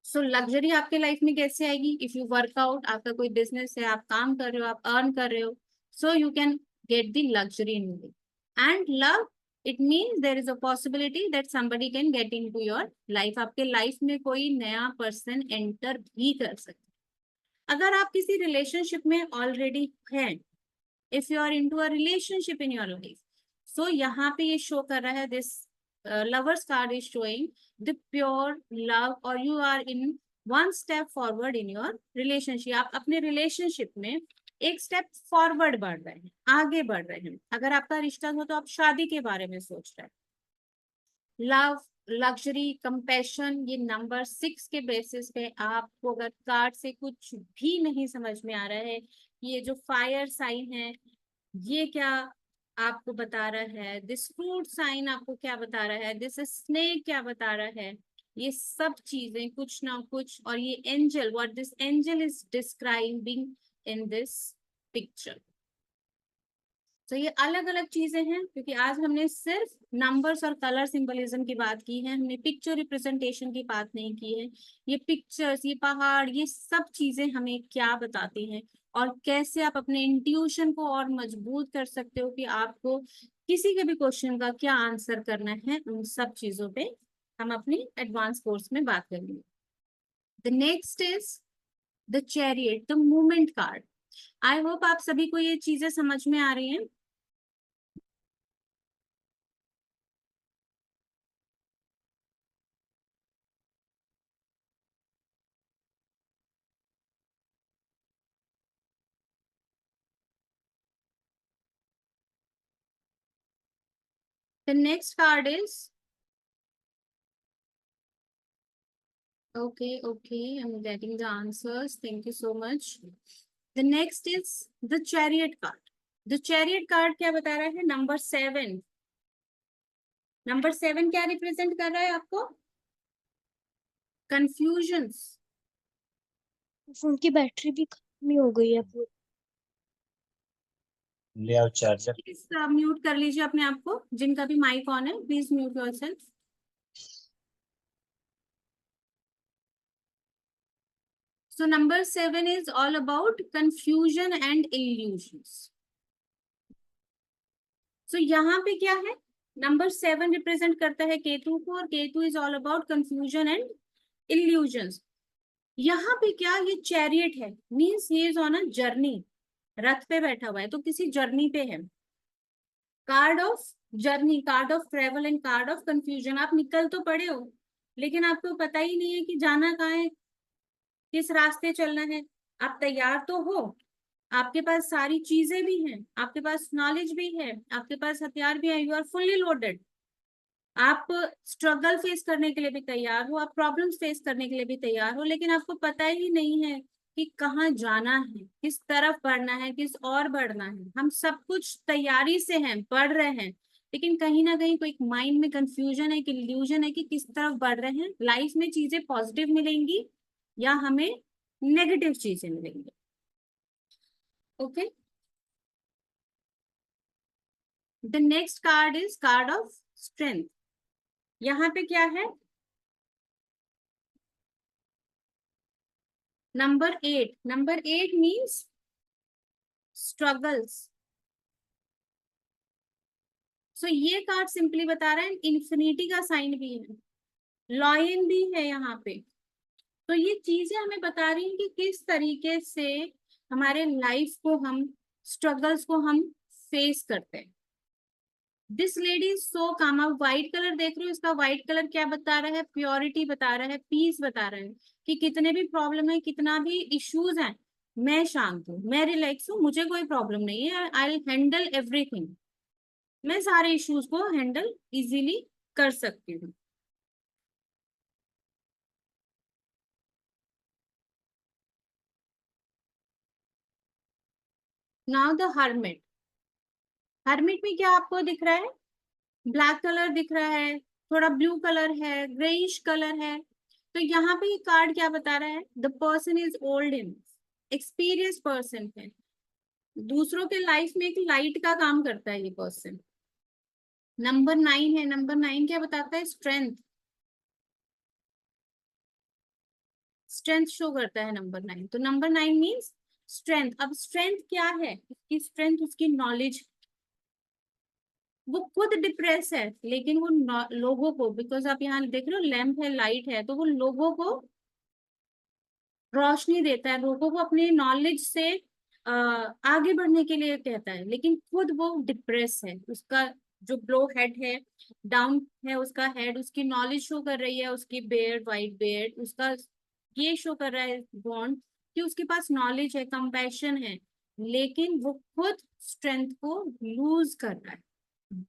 सो लग्जरी आपके लाइफ में कैसे आएगी, इफ यू वर्कआउट, आपका कोई बिजनेस है, आप काम कर रहे हो, आप अर्न कर रहे हो, so you can get the luxury in living. And love, it means there is a possibility that somebody can get in to your life, आपके लाइफ में कोई नया पर्सन एंटर भी कर सकता है। अगर आप किसी रिलेशनशिप में ऑलरेडी हैं, if you are in to a relationship in your life, so यहाँ पे ये शो कर रहा है, this lovers card is showing the pure love, or you are in one step forward in your relationship। आप अपने relationship में एक स्टेप फॉरवर्ड बढ़ रहे हैं, आगे बढ़ रहे हैं। अगर आपका रिश्ता हो तो आप शादी के बारे में सोच रहे हैं। लव, लग्जरी, कंपैशन, ये नंबर 6 के बेसिस पे आपको अगर कार्ड से कुछ भी नहीं समझ में आ रहा है, ये जो फायर साइन है ये क्या आपको बता रहा है, दिस फ्रूट साइन आपको क्या बता रहा है, दिस स्नेक क्या बता रहा है, ये सब चीजें कुछ ना कुछ, और ये angel, what this angel is describing in this picture. तो ये अलग अलग चीजें हैं, क्योंकि आज हमने सिर्फ नंबर्स और कलर सिंबलिज्म की बात की है, हमने पिक्चर रिप्रेजेंटेशन की बात नहीं की है। ये पिक्चर्स, ये पहाड़, ये सब चीजें हमें क्या बताती हैं, और कैसे आप अपने इंट्यूशन को और मजबूत कर सकते हो कि आपको किसी के भी क्वेश्चन का क्या आंसर करना है, उन सब चीजों पे हम अपनी एडवांस कोर्स में बात करेंगे। The next is the chariot, the movement card. I hope आप सभी को ये चीजें समझ में आ रही हैं। The next card is, okay, I'm getting the answers. Thank you so much. The next is the chariot card. The chariot card क्या बता रहा है? नंबर 7. नंबर 7 क्या रिप्रेजेंट कर रहा है आपको? कंफ्यूजन्स. फोन की बैटरी भी खत्म ही हो गई है पूरी। ले आओ चार्जर। प्लीज म्यूट कर लीजिए अपने आप को, जिनका भी माइक ऑन है please mute yourself. So number 7 is all about confusion and illusions. So यहाँ पे क्या है? नंबर 7 रिप्रेजेंट करता है केतु को, और Ketu is all about confusion and illusions. यहाँ पे क्या, ये चैरियट है, means he is on a journey. रथ पे बैठा हुआ है, तो किसी जर्नी पे है. Card of journey, card of travel and card of confusion. आप निकल तो पड़े हो, लेकिन आपको पता ही नहीं है कि जाना कहाँ है, किस रास्ते चलना है. आप तैयार तो हो, आपके पास सारी चीजें भी हैं, आपके पास नॉलेज भी है, आपके पास हथियार भी है, यू आर फुल्ली लोडेड. आप स्ट्रगल फेस करने के लिए भी तैयार हो, आप प्रॉब्लम्स फेस करने के लिए भी तैयार हो, लेकिन आपको पता ही नहीं है कि कहाँ जाना है, किस तरफ बढ़ना है, किस और बढ़ना है. हम सब कुछ तैयारी से हैं, बढ़ रहे हैं, लेकिन कहीं ना कहीं कोई माइंड में कंफ्यूजन है, कि इल्यूजन है कि किस तरफ बढ़ रहे हैं. लाइफ में चीजें पॉजिटिव मिलेंगी या हमें नेगेटिव चीजें मिलेंगी. Okay. The next card is card of strength. यहाँ पे क्या है? Number 8. Number 8 means struggles. So ये कार्ड सिंपली बता रहा है, इन्फिनिटी का साइन भी है, लॉयन भी है यहाँ पे. तो ये चीजें हमें बता रही हैं कि किस तरीके से हमारे लाइफ को हम, स्ट्रगल्स को हम फेस करते हैं. दिस लेडी इज सो काम. आप व्हाइट कलर देख रहे हो, इसका व्हाइट कलर क्या बता रहा है? प्योरिटी बता रहा है, पीस बता रहा है, कि कितने भी प्रॉब्लम है, कितना भी इश्यूज हैं, मैं शांत हूँ, मैं रिलैक्स हूँ, मुझे कोई प्रॉब्लम नहीं है, आई विल हैंडल एवरीथिंग. मैं सारे इश्यूज को हैंडल इजीली कर सकती हूँ. Now the hermit. हर्मिट में क्या आपको दिख रहा है? ब्लैक कलर दिख रहा है, थोड़ा ब्लू कलर है, ग्रेइश कलर है. तो यहाँ पे ये कार्ड क्या बता रहा है? The person is old in, experience person है, दूसरों के लाइफ में एक लाइट का काम करता है ये पर्सन. नंबर 9 है. नंबर 9 क्या बताता है? स्ट्रेंथ. स्ट्रेंथ शो करता है नंबर 9. तो नंबर 9 मीन्स स्ट्रेंथ. अब स्ट्रेंथ क्या है? उसकी स्ट्रेंथ उसकी नॉलेज. वो खुद डिप्रेस है, लेकिन वो लोगों को, बिकॉज आप यहाँ देख रहे हो लैंप है, लाइट है, तो वो लोगों को रोशनी देता है, लोगों को अपनी नॉलेज से आगे बढ़ने के लिए कहता है, लेकिन खुद वो डिप्रेस है. उसका जो ब्लो हेड है, डाउन है उसका हेड, उसकी नॉलेज शो कर रही है, उसकी बेयर्ड, वाइट बेयर्ड, उसका ये शो कर रहा है बॉन्ड, कि उसके पास नॉलेज है, कंपैशन है, लेकिन वो खुद स्ट्रेंथ को लूज कर रहा है.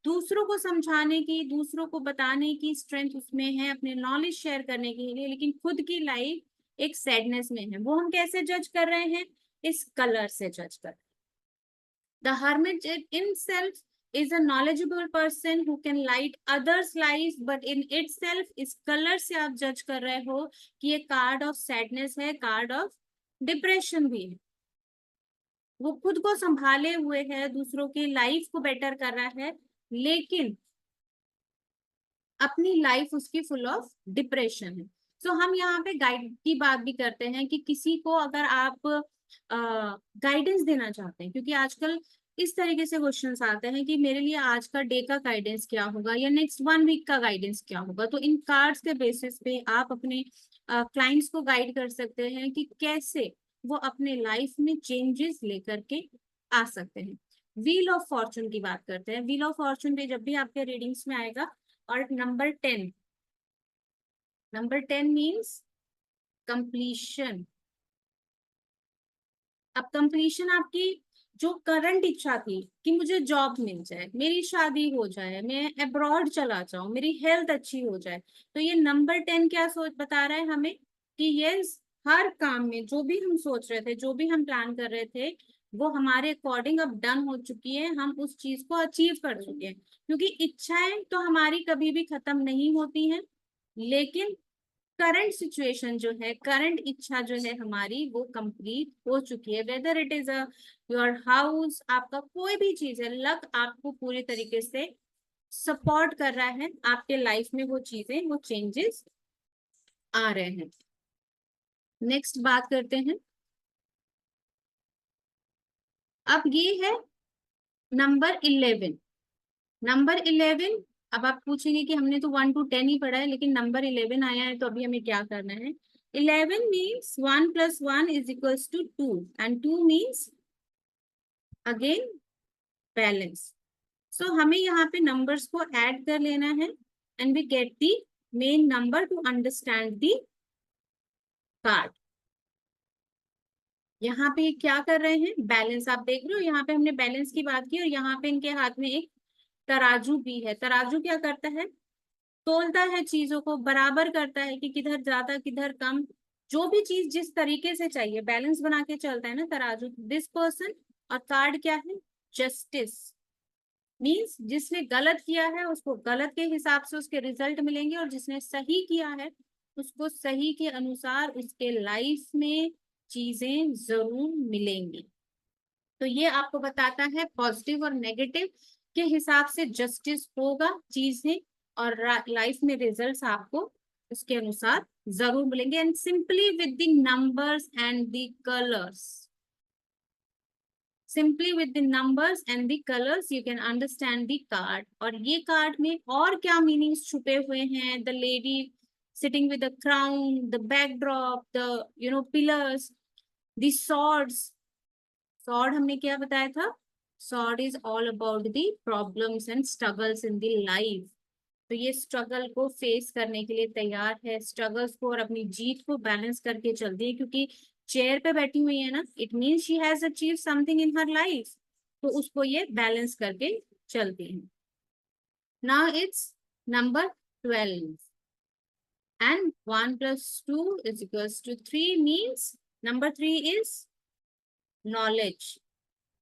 दूसरों को समझाने की, दूसरों को बताने की स्ट्रेंथ उसमें है, अपने नॉलेज शेयर करने के लिए, लेकिन खुद की लाइफ एक सैडनेस में है. वो हम कैसे जज कर रहे हैं? इस कलर से जज कर. The hermit in self is a knowledgeable person who can light others lives, but in itself इस कलर से आप जज कर रहे हो कि ये कार्ड ऑफ सैडनेस है, कार्ड ऑफ डिप्रेशन भी है. वो खुद को संभाले हुए है, दूसरों की लाइफ को बेटर कर रहा है, लेकिन अपनी लाइफ उसकी फुल ऑफ डिप्रेशन है. सो हम यहाँ पे गाइड की बात भी करते हैं कि किसी को अगर आप गाइडेंस देना चाहते हैं, क्योंकि आजकल इस तरीके से क्वेश्चंस आते हैं कि मेरे लिए आज का डे का गाइडेंस क्या होगा, या नेक्स्ट 1 वीक का गाइडेंस क्या होगा. तो इन कार्ड्स के बेसिस पे आप अपने क्लाइंट्स को गाइड कर सकते हैं कि कैसे वो अपने लाइफ में चेंजेस लेकर के आ सकते हैं. व्हील ऑफ फॉर्चून की बात करते हैं. व्हील ऑफ फॉर्चून पे जब भी आपके रीडिंग्स में आएगा, और नंबर 10, नंबर 10 मीन्स कंप्लीशन. अब कंप्लीशन आपकी जो करंट इच्छा थी कि मुझे जॉब मिल जाए, मेरी शादी हो जाए, मैं अब्रॉड चला जाऊं, मेरी हेल्थ अच्छी हो जाए, तो ये नंबर 10 क्या सोच बता रहा है हमें कि यस, हर काम में जो भी हम सोच रहे थे, जो भी हम प्लान कर रहे थे, वो हमारे अकॉर्डिंग अब डन हो चुकी है, हम उस चीज को अचीव कर चुके हैं। क्योंकि इच्छाएं तो हमारी कभी भी खत्म नहीं होती हैं, लेकिन करंट सिचुएशन जो है, करंट इच्छा जो है हमारी, वो कंप्लीट हो चुकी है। Whether it is a your house, आपका कोई भी चीज है, लक आपको पूरी तरीके से सपोर्ट कर रहा है, आपके लाइफ में वो चीजें, वो चेंजेस आ रहे हैं। नेक्स्ट बात करते हैं। अब ये है नंबर 11। नंबर 11, अब आप पूछेंगे कि हमने तो 1 to 10 ही पढ़ा है, लेकिन नंबर 11 आया है, तो अभी हमें क्या करना है। 11 means 1 + 1 = 2 and 2 means again balance. So हमें यहाँ पे नंबर्स को ऐड कर लेना है and we get the main number to understand the card. यहाँ पे क्या कर रहे हैं, बैलेंस। आप देख रहे हो यहाँ पे हमने बैलेंस की बात की, और यहाँ पे इनके हाथ में एक तराजू भी है। तराजू क्या करता है, तोलता है चीजों को, बराबर करता है कि किधर ज्यादा किधर कम, जो भी चीज जिस तरीके से चाहिए, बैलेंस बना के चलता है ना तराजू। दिस पर्सन, और कार्ड क्या है, जस्टिस। मीन्स जिसने गलत किया है उसको गलत के हिसाब से उसके रिजल्ट मिलेंगे, और जिसने सही किया है उसको सही के अनुसार उसके लाइफ में चीजें जरूर मिलेंगी। तो ये आपको बताता है पॉजिटिव और नेगेटिव के हिसाब से जस्टिस होगा चीजें, और लाइफ में रिजल्ट्स आपको उसके अनुसार जरूर मिलेंगे। And simply with the numbers and the colours, simply with the numbers and the colours you can understand the card. और ये कार्ड में और क्या मीनिंग्स छुपे हुए हैं, the lady sitting with the crown, the backdrop, the pillars, the swords. Sword हमने क्या बताया था, sword is all about the problems and struggles in the life. तो ये स्ट्रगल को फेस करने के लिए तैयार है, स्ट्रगल्स को और अपनी जीत को बैलेंस करके चलती है, क्योंकि चेयर पे बैठी हुई है ना, it means she has achieve something in her life, तो उसको ये बैलेंस करके चलती है। Now it's number 12 and 1 + 2 = 3 means number 3 is knowledge.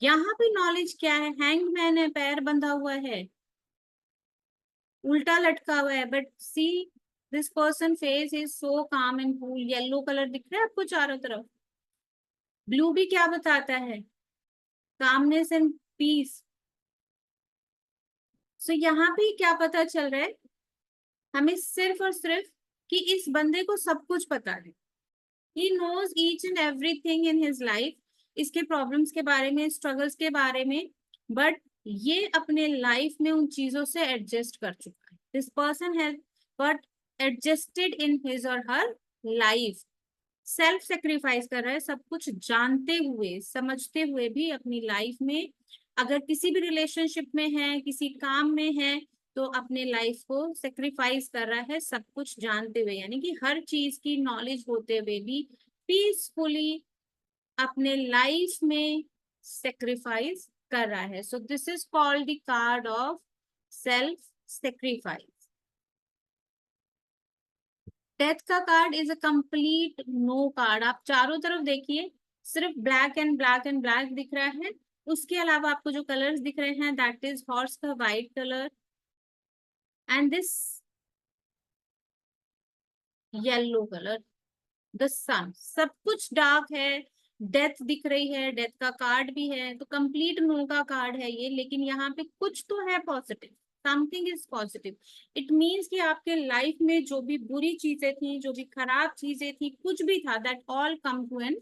यहाँ पे नॉलेज क्या है, हैंगमैन है, पैर बंधा हुआ है, उल्टा लटका हुआ है, but see this person face is so काम एंड कूल। येलो कलर दिख रहा है आपको चारों तरफ। ब्लू भी क्या बताता है, कामनेस एंड पीस। सो यहाँ पे क्या पता चल रहा है हमें, सिर्फ और सिर्फ कि इस बंदे को सब कुछ पता है। He knows each and everything in his life, इसके प्रॉब्लम्स के बारे में, स्ट्रगल्स के बारे में, बट ये अपने लाइफ में उन चीजों से एडजस्ट कर चुका है। This person has but adjusted in his or her life. Self sacrifice कर रहा है, सब कुछ जानते हुए समझते हुए भी अपनी लाइफ में, अगर किसी भी रिलेशनशिप में है, किसी काम में है, तो अपने लाइफ को सेक्रीफाइस कर रहा है, सब कुछ जानते हुए, यानी कि हर चीज की नॉलेज होते हुए भी पीसफुली अपने लाइफ में सेक्रीफाइस कर रहा है। So this is called the card of self sacrifice. Death का card is a complete no card. आप चारों तरफ देखिए, सिर्फ black and black and black दिख रहा है। उसके अलावा आपको जो कलर्स दिख रहे हैं, दैट इज हॉर्स का white colour and this yellow colour, the sun. सब कुछ डार्क है, डेथ दिख रही है, डेथ का कार्ड भी है, तो कंप्लीट नो का कार्ड है ये। लेकिन यहाँ पे कुछ तो है positive, something is positive. It means कि आपके लाइफ में जो भी बुरी चीजें थी, जो भी खराब चीजें थी, कुछ भी था, that all come to an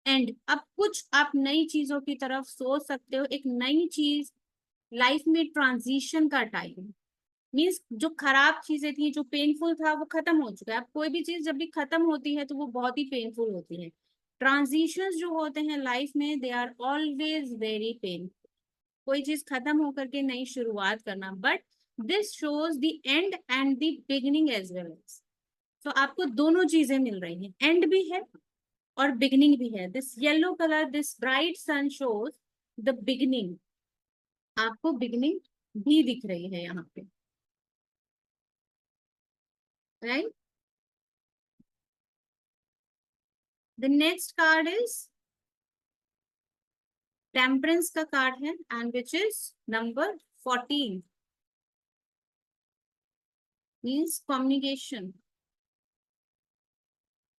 end. अब कुछ आप नई चीजों की तरफ सोच सकते हो, एक नई चीज लाइफ में, ट्रांजिशन का टाइम। मीन्स जो खराब चीजें थी, जो पेनफुल था, वो खत्म हो चुका है। अब कोई भी चीज जब भी खत्म होती है तो वो बहुत ही पेनफुल होती है। ट्रांजिशंस जो होते हैं लाइफ में, they are always very painful. कोई चीज खत्म होकर के नई शुरुआत करना, but this shows the end and the beginning as well as. तो आपको दोनों चीजें मिल रही हैं, एंड भी है और बिगिनिंग भी है। This yellow colour, this bright sun shows the beginning, आपको बिगिनिंग भी दिख रही है यहाँ पे, right. The next card is temperance का कार्ड है, and which is number 14, means communication.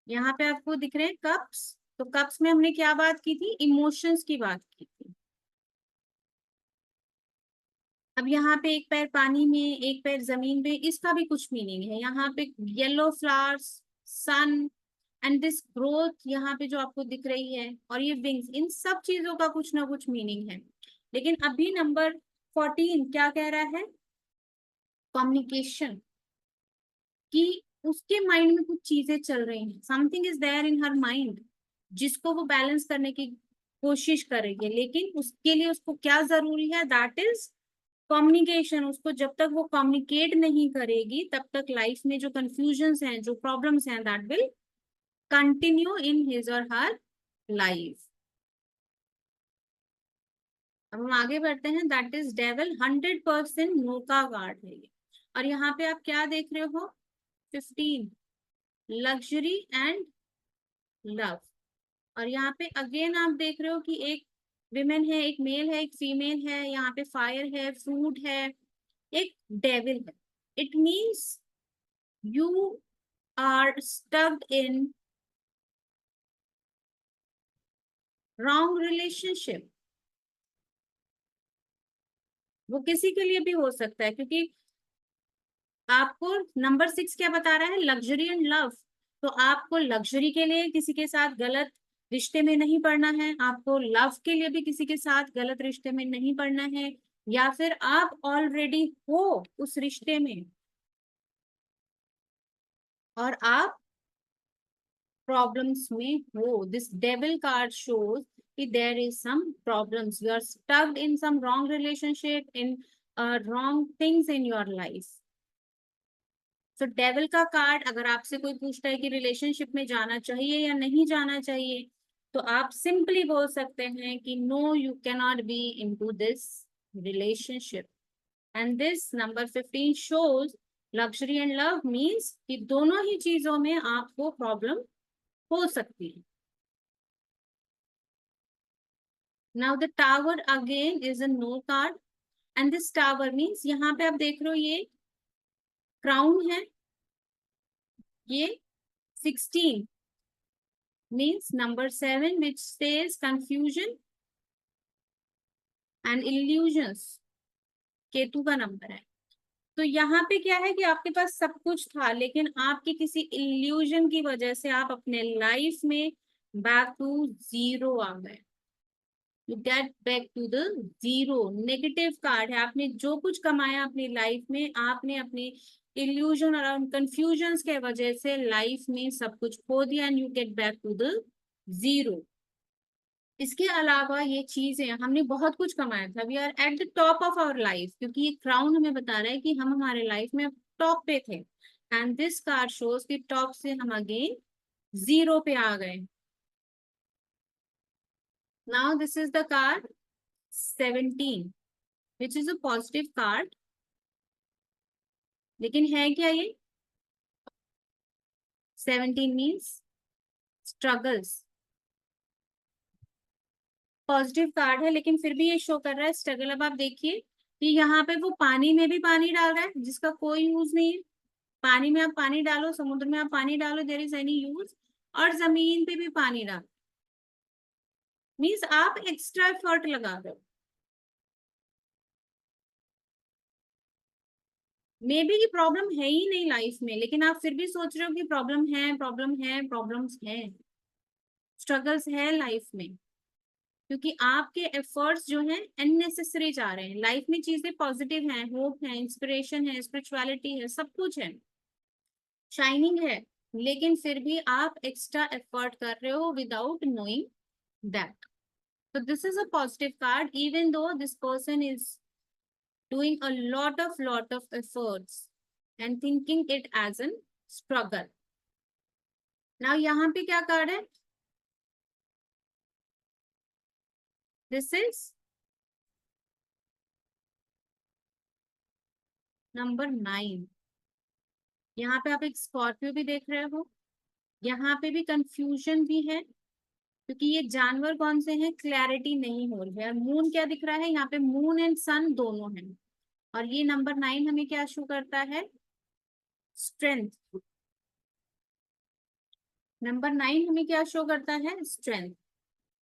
यहाँ पे आपको दिख रहे हैं कप्स, तो कप्स में हमने क्या बात की थी, इमोशंस की बात की थी। अब यहाँ पे एक पैर पानी में, एक पैर जमीन पे, इसका भी कुछ मीनिंग है। यहाँ पे yellow flowers, sun, and this growth यहाँ पे जो आपको दिख रही है, और ये विंग्स, इन सब चीजों का कुछ ना कुछ मीनिंग है। लेकिन अभी नंबर 14 क्या कह रहा है, कम्युनिकेशन, कि उसके माइंड में कुछ चीजें चल रही हैं, something is there in her mind, जिसको वो बैलेंस करने की कोशिश कर रही है। लेकिन उसके लिए उसको क्या जरूरी है, दैट इज कम्युनिकेशन। उसको जब तक वो कम्युनिकेट नहीं करेगी, तब तक लाइफ में जो कंफ्यूजन्स हैं, जो प्रॉब्लम्स हैं, that will continue in his or her life. अब हम आगे बढ़ते हैं, दैट इज डेविल, 100% नो का कार्ड है ये। और यहाँ पे आप क्या देख रहे हो, 15, लग्जरी एंड लव। और यहाँ पे अगेन आप देख रहे हो कि एक विमेन है, एक मेल है, एक फीमेल है, यहाँ पे फायर है, फ्रूट है, एक डेविल है। It means you are stucked in wrong relationship. वो किसी के लिए भी हो सकता है, क्योंकि आपको नंबर 6 क्या बता रहा है, लग्जरी एंड लव। तो आपको लग्जरी के लिए किसी के साथ गलत रिश्ते में नहीं पड़ना है, आपको लव के लिए भी किसी के साथ गलत रिश्ते में नहीं पड़ना है, या फिर आप ऑलरेडी हो उस रिश्ते में और आप प्रॉब्लम्स में हो। दिस डेविल कार्ड शोज कि there is some problems, you are stucked in some wrong relationship, in wrong things in your life. तो डेविल का कार्ड, अगर आपसे कोई पूछता है कि रिलेशनशिप में जाना चाहिए या नहीं जाना चाहिए, तो आप सिंपली बोल सकते हैं कि no, you can not be into this relationship. And this number 15 shows luxury and love, means कि दोनों ही चीजों में आपको प्रॉब्लम हो सकती है। Now the tower again is a no card, and this tower means, यहाँ पे आप देख रहे हो ये क्राउन है, ये 16 means number 7 which says confusion and illusions, Ketu का नंबर है। तो यहाँ पे क्या है कि आपके पास सब कुछ था, लेकिन आपकी किसी इल्यूजन की वजह से आप अपने लाइफ में बैक टू जीरो आ गए। You get back to the zero, negative card है। आपने जो कुछ कमाया अपनी लाइफ में, आपने अपनी इल्यूजन और कंफ्यूजन के वजह से लाइफ में सब कुछ खो दिया, and you get back to the zero. इसके अलावा ये चीजें, हमने बहुत कुछ कमाया था, we are at the top of our life, क्योंकि ये क्राउन हमें बता रहा है कि हम हमारे लाइफ में टॉप पे थे, एंड दिस कार्ड शोज कि टॉप से हम अगेन जीरो पे आ गए। Now this is the card 17 which is a positive card. लेकिन है क्या ये, 17 मीन्स स्ट्रगल्स। पॉजिटिव कार्ड है, लेकिन फिर भी ये शो कर रहा है स्ट्रगल। अब आप देखिए कि यहाँ पे वो पानी में भी पानी डाल रहा है जिसका कोई यूज नहीं है। पानी में आप पानी डालो, समुद्र में आप पानी डालो, देयर इज एनी यूज, और जमीन पे भी पानी डालो, मीन्स आप एक्स्ट्रा एफर्ट लगा रहे हो। मे बी की प्रॉब्लम है ही नहीं लाइफ में, लेकिन आप फिर भी सोच रहे हो कि प्रॉब्लम है, प्रॉब्लम है, प्रॉब्लम्स है, स्ट्रगल्स है लाइफ में, क्योंकि आपके एफर्ट्स जो हैं अननेसेसरी जा रहे हैं। लाइफ में चीजें पॉजिटिव हैं, होप है, इंस्पिरेशन है, स्पिरिचुअलिटी है, सब कुछ है, शाइनिंग है, लेकिन फिर भी आप एक्स्ट्रा एफर्ट कर रहे हो without knowing that. So this is a positive card, even though this person is doing a lot of efforts and thinking it as a struggle. Now यहाँ पे क्या कार्ड है, this is नंबर 9, यहाँ पे आप एक स्कॉर्पियो भी देख रहे हो, यहाँ पे भी कंफ्यूजन भी है क्योंकि ये जानवर कौन से हैं क्लैरिटी नहीं हो रही है। और मून क्या दिख रहा है यहाँ पे, मून एंड सन दोनों हैं। और ये नंबर 9 हमें क्या शो करता है, स्ट्रेंथ। नंबर 9 हमें क्या शो करता है, स्ट्रेंथ।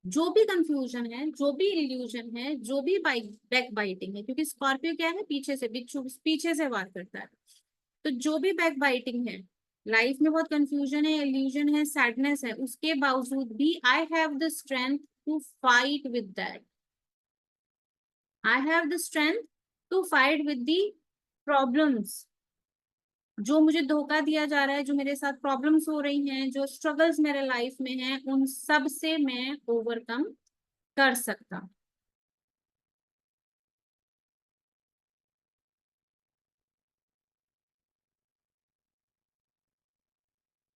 जो भी कंफ्यूजन है, जो भी इल्यूजन है, जो भी बैक बाइटिंग है, क्योंकि स्कॉर्पियो क्या है, पीछे से बिच्छू पीछे से वार करता है, तो जो भी बैक बाइटिंग है, लाइफ में बहुत कंफ्यूजन है, इल्यूजन है, सैडनेस है, उसके बावजूद भी I have the strength to fight with that. I have the strength to fight with the problems. जो मुझे धोखा दिया जा रहा है, जो मेरे साथ प्रॉब्लम्स हो रही हैं, जो स्ट्रगल्स मेरे लाइफ में हैं, उन सब से मैं ओवरकम कर सकता।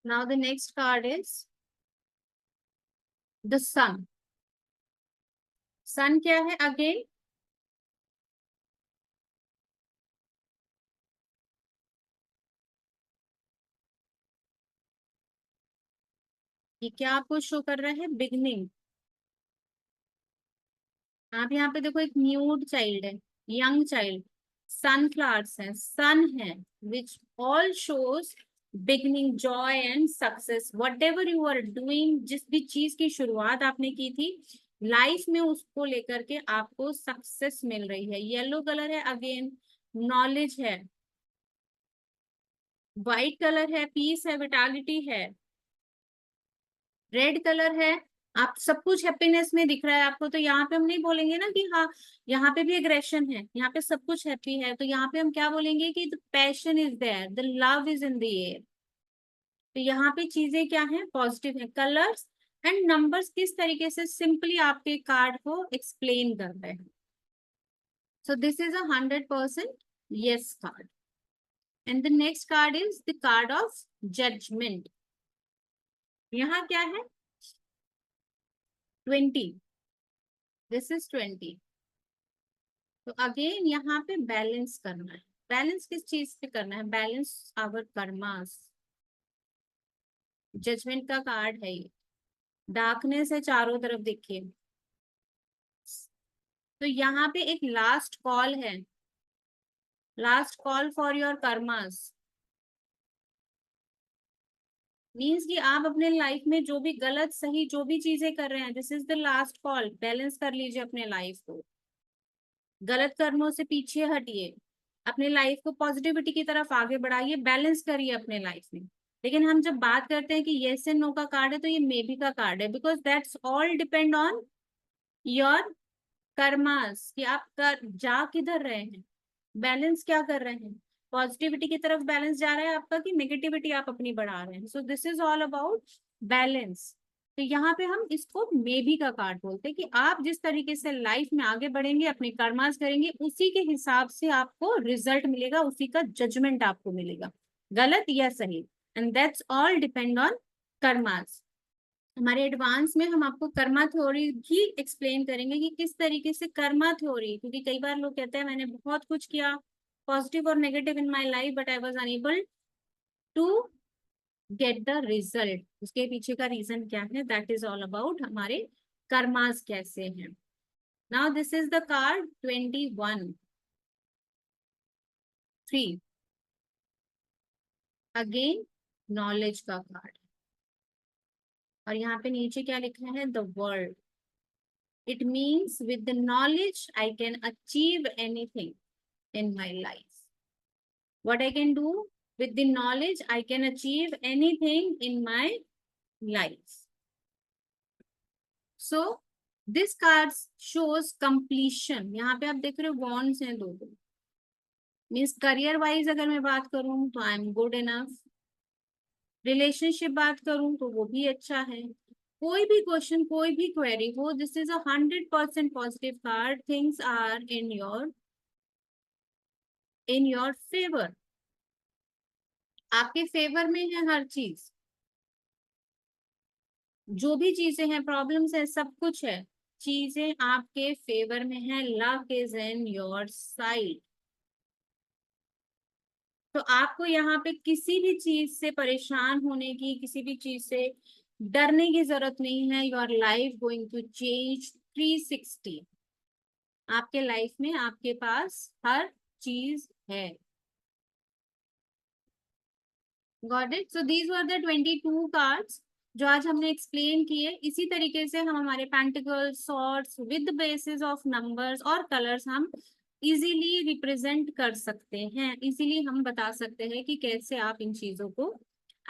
Now the next card is the sun. Sun क्या है अगेन, ये क्या आपको शो कर रहा है, बिगनिंग। आप यहाँ पे देखो, एक न्यूड चाइल्ड है, यंग चाइल्ड, सनफ्लावर्स है, सन है, which all shows beginning, joy and success. Whatever you are doing, जिस भी चीज की शुरुआत आपने की थी लाइफ में, उसको लेकर के आपको सक्सेस मिल रही है। येलो कलर है अगेन, नॉलेज है। व्हाइट कलर है, पीस है, विटालिटी है। रेड कलर है, आप सब कुछ हैप्पीनेस में दिख रहा है आपको, तो यहाँ पे हम नहीं बोलेंगे ना कि हाँ यहाँ पे भी एग्रेशन है, यहाँ पे सब कुछ हैप्पी है, तो यहाँ पे हम क्या बोलेंगे कि the passion is there, the love is in the air. तो यहाँ पे चीजें क्या है, पॉजिटिव है। कलर्स एंड नंबर्स किस तरीके से सिंपली आपके कार्ड को एक्सप्लेन कर रहे हैं। So this is 100% yes card. And the next card is the card of judgement. यहाँ क्या है, 20, दिस इज 20। तो अगेन यहाँ पे बैलेंस करना है। बैलेंस किस चीज पे करना है, बैलेंस आवर कर्मास। जजमेंट का कार्ड है ये, डार्कनेस है चारों तरफ देखिए। तो यहाँ पे एक लास्ट कॉल है, last call for your karmas. Means कि आप अपने लाइफ में जो भी गलत सही जो भी चीजें कर रहे हैं, this is the last call. Balance कर लीजिए अपने लाइफ को, गलत कर्मों से पीछे हटिए, अपने लाइफ को पॉजिटिविटी की तरफ आगे बढ़ाइए, बैलेंस करिए अपने लाइफ में। लेकिन हम जब बात करते हैं कि यस एंड नो का कार्ड है, तो ये मे बी का कार्ड है, because that's all depend on your karmas, कि आप जा किधर रहे हैं, बैलेंस क्या कर रहे हैं, पॉजिटिविटी की तरफ बैलेंस जा रहा है आपका कि नेगेटिविटी आप अपनी बढ़ा रहे हैं। So this is all about balance. तो यहाँ पे हम इसको मे बी का कार्ड बोलते हैं कि आप जिस तरीके से लाइफ में आगे बढ़ेंगे, अपने कर्मास करेंगे, उसी के हिसाब से आपको रिजल्ट मिलेगा, उसी का जजमेंट आपको मिलेगा, गलत या सही। And that's all depend on karmas. हमारे एडवांस में हम आपको कर्मा थ्योरी भी एक्सप्लेन करेंगे कि किस तरीके से कर्मा थ्योरी, क्योंकि कई बार लोग कहते हैं मैंने बहुत कुछ किया पॉजिटिव और negative in my life, but I was unable to get the result. उसके पीछे का रीजन क्या है, दैट इज ऑल अबाउट हमारे कर्मास कैसे हैं। Now this is the card 21, 3, again knowledge का कार्ड। और यहाँ पे नीचे क्या लिखा है, the world. It means with the knowledge I can achieve anything in my life. What I can do with the knowledge, I can achieve anything in my life. So this card shows completion. यहाँ पे आप देख रहे हो wands हैं दो दो, means career wise अगर मैं बात करूं तो I am good enough, relationship बात करूं तो वो भी अच्छा है, कोई भी क्वेश्चन कोई भी क्वेरी हो, this is 100% positive card. Things are in your favour, आपके फेवर में है हर चीज, जो भी चीजें हैं, प्रॉब्लम्स है, सब कुछ है, चीजें आपके फेवर में है, luck is in your side. तो आपको यहाँ पे किसी भी चीज से परेशान होने की, किसी भी चीज से डरने की जरूरत नहीं है। Your life going to change 360। आपके लाइफ में आपके पास हर चीज है। Got it? So these were the 22 cards जो आज हमने एक्सप्लेन किए। इसी तरीके से हम हमारे pentacles, swords with basis of numbers और कलर्स हम इजीली रिप्रेजेंट कर सकते हैं। इजीली हम बता सकते हैं कि कैसे आप इन चीजों को।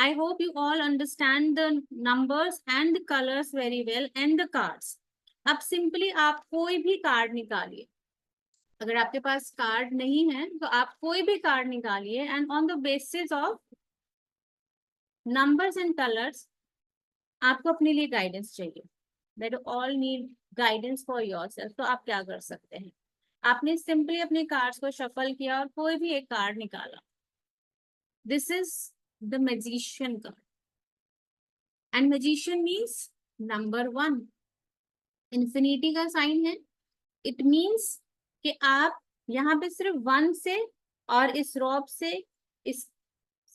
I hope you all understand the numbers and the colours very well and the cards. अब सिंपली आप कोई भी कार्ड निकालिए। अगर आपके पास कार्ड नहीं है तो आप कोई भी कार्ड निकालिए and on the basis of numbers and colours आपको अपने लिए गाइडेंस चाहिए। That all need guidance for yourself. तो आप क्या कर सकते हैं? आपने सिंपली अपने कार्ड्स को शफल किया और कोई भी एक कार्ड निकाला। This is the magician card and magician means number 1। Infinity का साइन है। इट मीन्स कि आप यहाँ पे सिर्फ 1 से और इस रॉब से, इस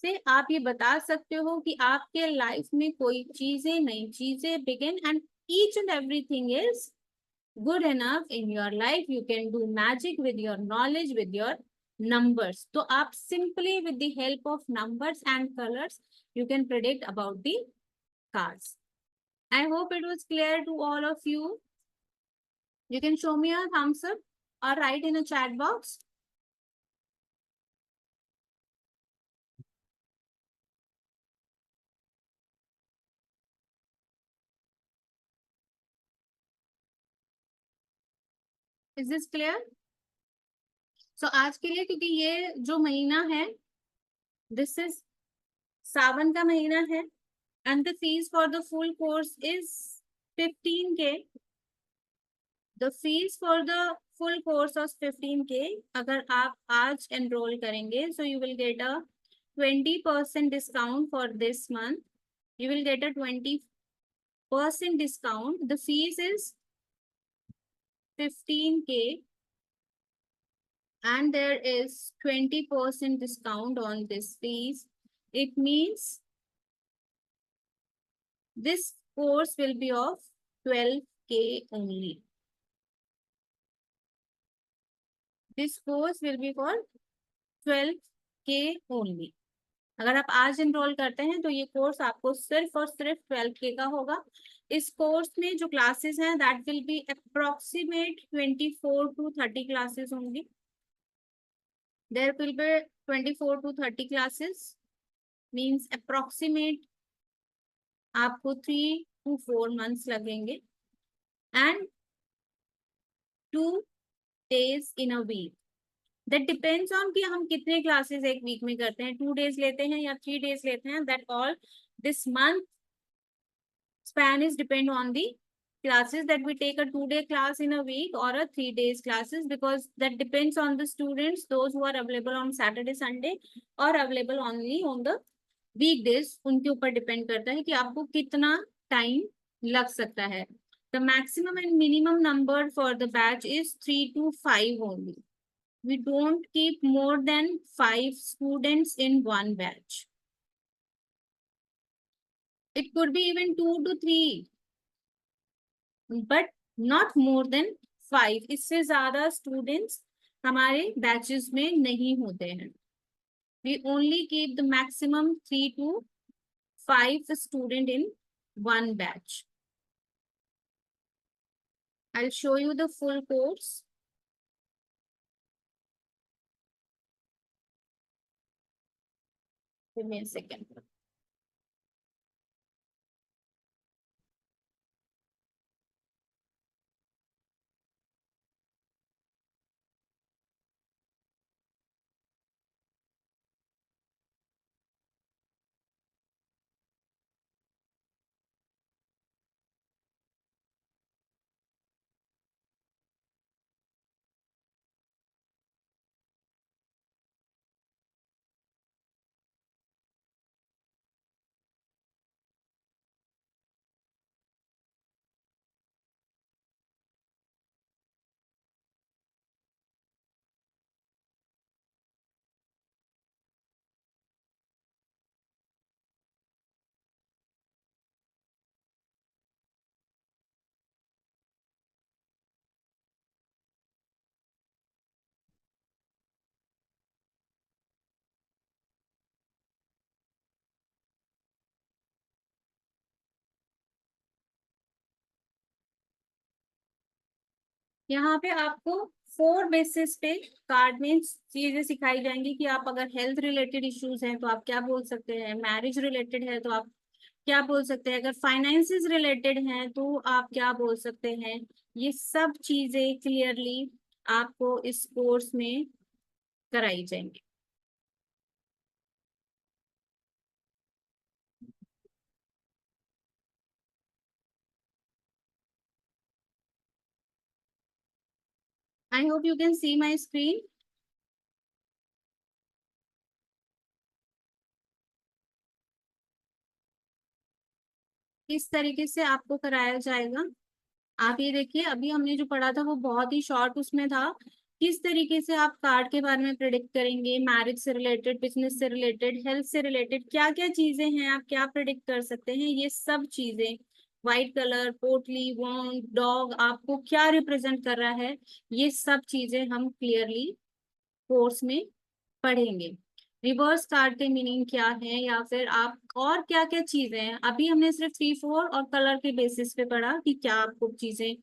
से आप ये बता सकते हो कि आपके लाइफ में कोई चीजें, नई चीजें begin and each and everything is good enough in your life. You can do magic with your knowledge, with your numbers. तो आप simply with the help of numbers and colors you can predict about the cards. I hope it was clear to all of you. You can show me a thumbs up or write in a chat box. Is this clear? So आज के लिए, क्योंकि ये जो महीना है, this is सावन का महीना है and the fees for the full course is 15K. The fees for the full course of 15K. अगर आप आज enroll करेंगे, so you will get a 20% discount for this month. You will get a 20% discount. The fees is 15K and there is 20% discount on this fees. It means this course will be of 12K only. This course will be for 12K only. अगर आप आज enrol करते हैं तो ये course आपको सिर्फ और सिर्फ 12K का होगा। इस कोर्स में जो क्लासेस हैं that will be approximate 24 to 30 classes होंगी। There will be 24 to 30 classes means approximate आपको 3 to 4 months लगेंगे and 2 days in a week. That depends on कि हम कितने क्लासेस एक वीक में करते हैं, 2 days लेते हैं या 3 days लेते हैं। That all this month span is depend on the classes that we take, a 2-day class in a week or a 3 days classes, because that depends on the students, those who are available on Saturday, Sunday or available only on the weekdays. उनके ऊपर depend करता है कि आपको कितना time लग सकता है। The maximum and minimum number for the batch is 3 to 5 only. We don't keep more than 5 students in one batch. It could be even 2 to 3, but not more than 5. इससे ज्यादा students हमारे batches में नहीं होते हैं। We only keep the maximum 3 to 5 student in one batch. I'll show you the full course. Give me a second. यहाँ पे आपको 4 बेसिस पे कार्ड में चीजें सिखाई जाएंगी कि आप अगर हेल्थ रिलेटेड इश्यूज हैं तो आप क्या बोल सकते हैं, मैरिज रिलेटेड है तो आप क्या बोल सकते हैं, अगर फाइनेंसेस रिलेटेड हैं तो आप क्या बोल सकते हैं। ये सब चीजें क्लियरली आपको इस कोर्स में कराई जाएंगी। I hope you can C my screen. किस तरीके से आपको कराया जाएगा, आप ये देखिए, अभी हमने जो पढ़ा था वो बहुत ही शॉर्ट उसमें था। किस तरीके से आप कार्ड के बारे में प्रिडिक्ट करेंगे, मैरिज से रिलेटेड, बिजनेस से रिलेटेड, हेल्थ से रिलेटेड, क्या क्या चीजें हैं, आप क्या प्रिडिक्ट कर सकते हैं, ये सब चीजें। व्हाइट कलर, पोटली, वॉन्ग, डॉग आपको क्या रिप्रेजेंट कर रहा है, ये सब चीजें हम क्लियरली कोर्स में पढ़ेंगे। रिवर्स कार्ड के मीनिंग क्या है, या फिर आप और क्या क्या चीजें हैं, अभी हमने सिर्फ 3 4 और कलर के बेसिस पे पढ़ा कि क्या आपको चीजें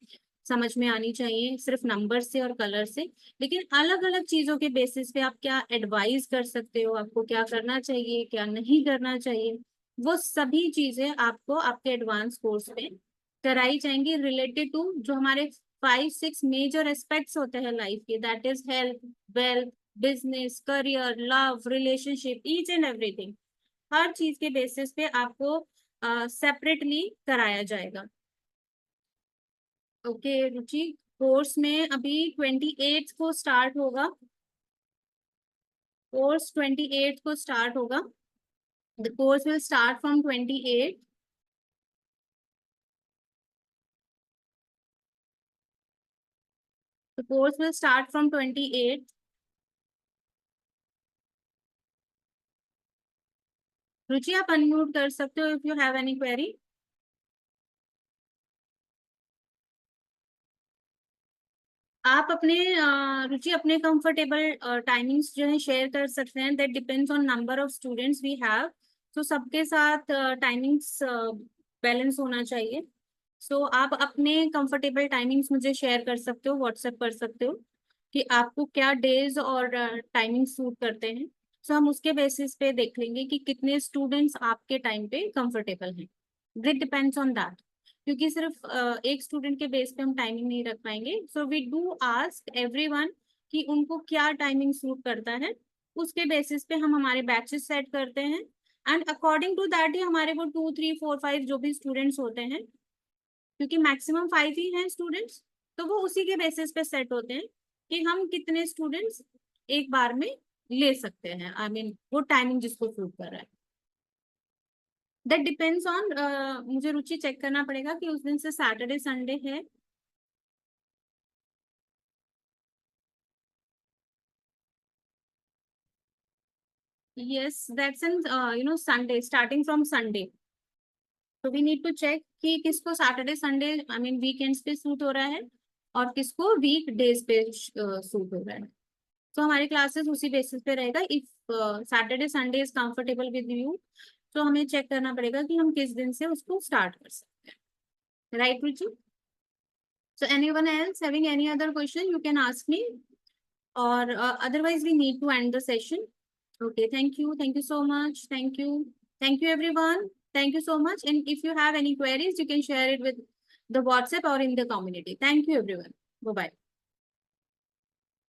समझ में आनी चाहिए सिर्फ नंबर से और कलर से। लेकिन अलग अलग चीजों के बेसिस पे आप क्या एडवाइस कर सकते हो, आपको क्या करना चाहिए, क्या नहीं करना चाहिए, वो सभी चीजें आपको आपके एडवांस कोर्स में कराई जाएंगी, रिलेटेड टू जो हमारे 5 6 मेजर एस्पेक्ट्स होते हैं लाइफ के, that is health, wealth, business, career, love, relationship, each and everything. हर चीज के बेसिस पे आपको सेपरेटली कराया जाएगा। ओके रुचि, कोर्स में अभी 28 को स्टार्ट होगा, कोर्स 28 को स्टार्ट होगा। The course will start from 28। The course will start from 28। रुचि आप अनम्यूट कर सकते हो if you have any query. आप अपने रुचि अपने कंफर्टेबल टाइमिंग्स जो है शेयर कर सकते हैं, that depends on number of students we have. तो सबके साथ टाइमिंग्स बैलेंस होना चाहिए। सो आप अपने कंफर्टेबल टाइमिंग्स मुझे शेयर कर सकते हो, व्हाट्सएप कर सकते हो कि आपको क्या डेज और टाइमिंग सूट करते हैं। सो हम उसके बेसिस पे देख लेंगे कि कितने स्टूडेंट्स आपके टाइम पे कंफर्टेबल हैं। इट डिपेंड्स ऑन दैट, क्योंकि सिर्फ एक स्टूडेंट के बेस पे हम टाइमिंग नहीं रख पाएंगे। So we do ask everyone कि उनको क्या टाइमिंग सूट करता है, उसके बेसिस पे हम हमारे बैचेस सेट करते हैं, एंड अकॉर्डिंग टू दैट ही हमारे वो 2 3 4 5 जो भी स्टूडेंट्स होते हैं, क्योंकि मैक्सिमम 5 ही हैं स्टूडेंट्स, तो वो उसी के बेसिस पे सेट होते हैं कि हम कितने स्टूडेंट्स एक बार में ले सकते हैं, आई मीन वो टाइमिंग जिसको सूट कर रहा है। दैट डिपेंड्स ऑन, मुझे रुचि चेक करना पड़ेगा कि उस दिन से सैटरडे संडे है। Yes, that's in Sunday, starting from Sunday. So we need to check कि किसको Saturday Sunday I mean weekends पे सूट हो रहा है और किसको वीक डेज पे सूट हो रहा है। तो हमारी क्लासेस उसी बेसिस पे रहेगा। If Saturday Sunday is comfortable with you, तो हमें चेक करना पड़ेगा कि हम किस दिन से उसको स्टार्ट कर सकते हैं। Right Ruchi? So anyone else having any other question, you can ask me, or otherwise we need to end the session. Okay, thank you so much, thank you everyone, thank you so much. And if you have any queries, you can share it with the WhatsApp or in the community. Thank you everyone. Bye bye.